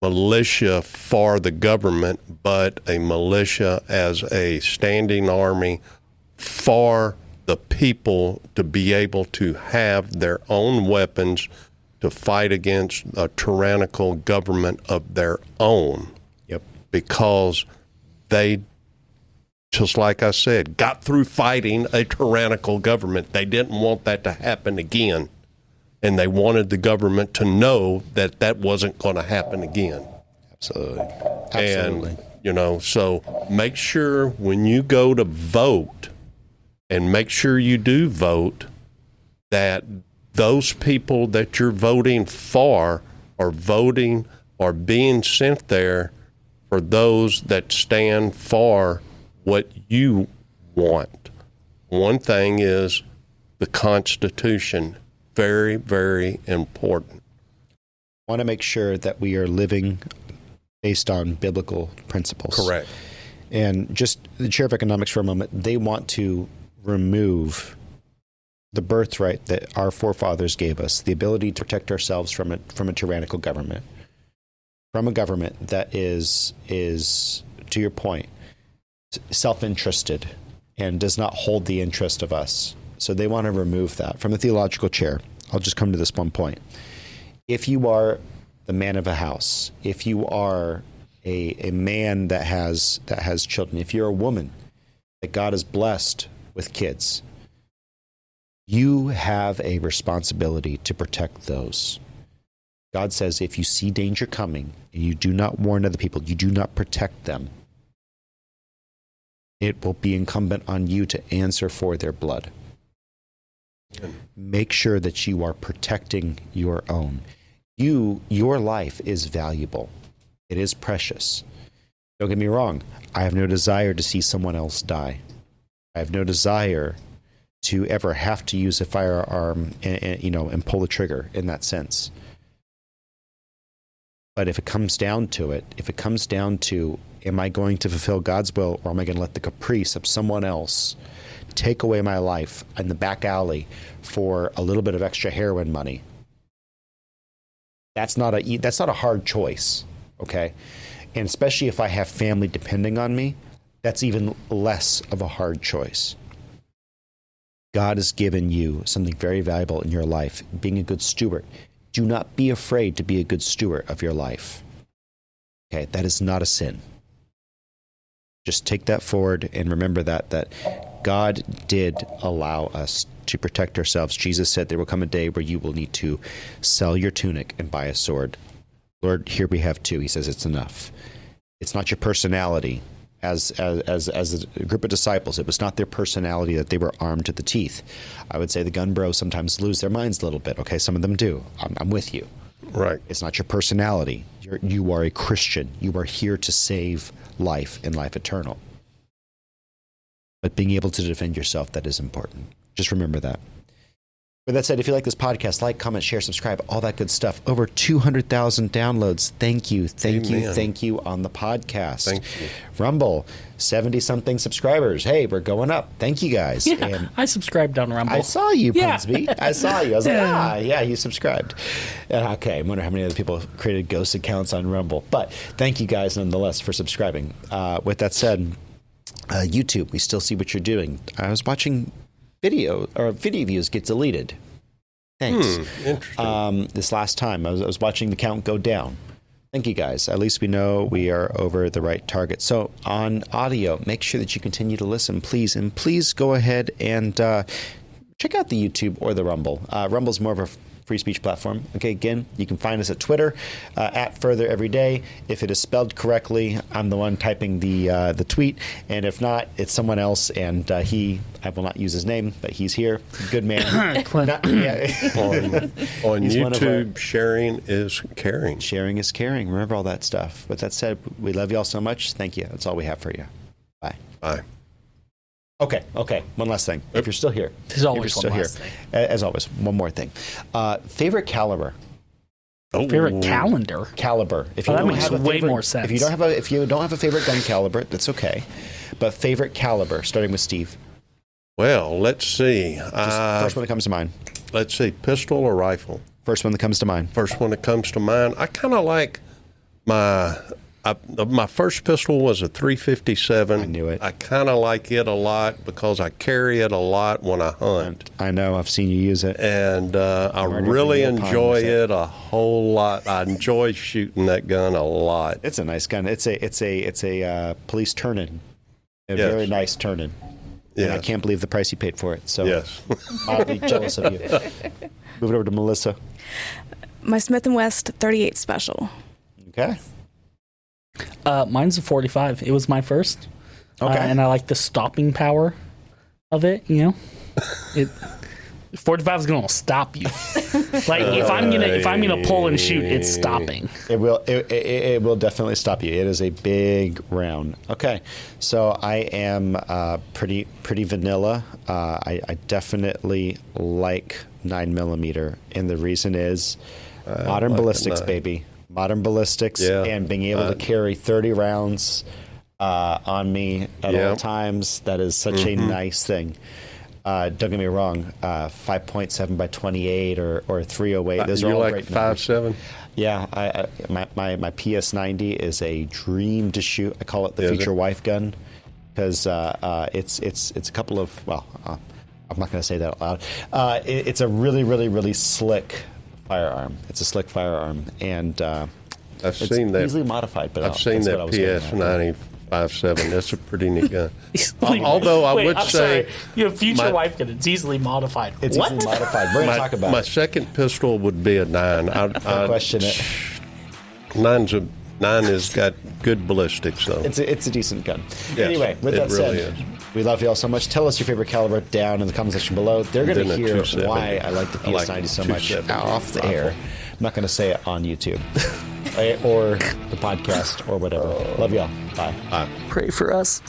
militia for the government, but a militia as a standing army for the people to be able to have their own weapons to fight against a tyrannical government of their own. Yep. Because they, just like I said, got through fighting a tyrannical government. They didn't want that to happen again. And they wanted the government to know that that wasn't going to happen again. Absolutely. And, so make sure when you go to vote, and make sure you do vote, that those people that you're voting for are voting or being sent there for those that stand for what you want one thing is the Constitution. Very, very important. Want to make sure that we are living based on biblical principles. Correct. And just the chair of economics for a moment, they want to remove the birthright that our forefathers gave us, the ability to protect ourselves from a tyrannical government, from a government that is, to your point, self-interested and does not hold the interest of us. So they want to remove that. From the theological chair, I'll just come to this one point. If you are the man of a house, if you are a man that has children, if you're a woman that God has blessed with kids, you have a responsibility to protect those. God says if you see danger coming and you do not warn other people, you do not protect them, it will be incumbent on you to answer for their blood. Make sure that you are protecting your own. Your life is valuable. It is precious. Don't get me wrong. I have no desire to see someone else die. I have no desire to ever have to use a firearm and pull the trigger in that sense. But if it comes down to it, am I going to fulfill God's will, or am I going to let the caprice of someone else take away my life in the back alley for a little bit of extra heroin money? That's not a hard choice, okay? And especially if I have family depending on me, that's even less of a hard choice. God has given you something very valuable in your life, being a good steward. Do not be afraid to be a good steward of your life. Okay, that is not a sin. Just take that forward and remember that God did allow us to protect ourselves. Jesus said there will come a day where you will need to sell your tunic and buy a sword. Lord, here we have two. He says it's enough. It's not your personality. As a group of disciples, it was not their personality that they were armed to the teeth. I would say the gun bros sometimes lose their minds a little bit. Okay, some of them do. I'm with you. Right. It's not your personality. You are a Christian. You are here to save life and life eternal. But being able to defend yourself, that is important. Just remember that. With that said, if you like this podcast, like, comment, share, subscribe, all that good stuff. Over 200,000 downloads. Thank you on the podcast. Thank you. Rumble, 70-something subscribers. Hey, we're going up. Thank you guys. Yeah, and I subscribed on Rumble. I saw you, Yeah. Punsby. I saw you. I was like, you subscribed. Okay, I wonder how many other people created ghost accounts on Rumble. But thank you guys nonetheless for subscribing. With that said, YouTube, we still see what you're doing. I was watching video views get deleted. Thanks. Interesting. This last time I was watching the count go down. Thank you guys. At least we know we are over the right target. So on audio, make sure that you continue to listen, please. And please go ahead and check out the YouTube or the Rumble. Rumble's more of a free speech platform. Okay, again, you can find us at Twitter, at Further Every Day. If it is spelled correctly, I'm the one typing the tweet. And if not, it's someone else. And I will not use his name, but he's here. Good man. On YouTube, sharing is caring. Sharing is caring. Remember all that stuff. With that said, we love you all so much. Thank you. That's all we have for you. Bye. Bye. Okay. One last thing. If you're still here. There's always one last thing. As always, one more thing. Favorite caliber? Favorite calendar? Caliber. If you that don't makes have a way favorite, more sense. If you don't have a favorite gun caliber, that's okay. But favorite caliber, starting with Steve. Well, let's see. First one that comes to mind. Let's see, pistol or rifle? First one that comes to mind. First one that comes to mind. I kind of like my first pistol was a .357. I knew it. I kind of like it a lot because I carry it a lot when I hunt. I know. I've seen you use it. And I really enjoy it a whole lot. I enjoy shooting that gun a lot. It's a nice gun. It's a police turn-in. A very nice turn-in. Yes. And I can't believe the price you paid for it. So yes. I'll be jealous of you. Move it over to Melissa. My Smith & West 38 Special. Okay. Mine's a 45. It was my first. Okay. And I like the stopping power of it, you know. 45 is gonna stop you. Like if I'm gonna pull and shoot, it's stopping. It will definitely stop you. It is a big round. Okay, so I am pretty vanilla. I definitely like 9mm, and the reason is modern ballistics, baby. Modern ballistics, and being able to carry 30 rounds on me at all times. That is such a nice thing. Don't get me wrong, 5.7 by 28 or 308. Those are all great numbers. 5.7? Yeah, my PS90 is a dream to shoot. I call it the future wife gun because it's a couple of I'm not going to say that out loud. It's a really slick firearm. It's a slick firearm, and I've seen that easily modified. But I've seen that PS90 5.7. That's a pretty neat gun. Although I would say, you have future wife gun. It's easily modified. It's easily modified. We're going to talk about my it. second pistol would be a 9. I question it. 9 has got good ballistics, though. It's a decent gun. Yes, anyway, with that really said, we love you all so much. Tell us your favorite caliber down in the comment section below. They're going to hear why I like the PS90 so much off the air. I'm not going to say it on YouTube or the podcast or whatever. Love y'all. Bye. Pray for us.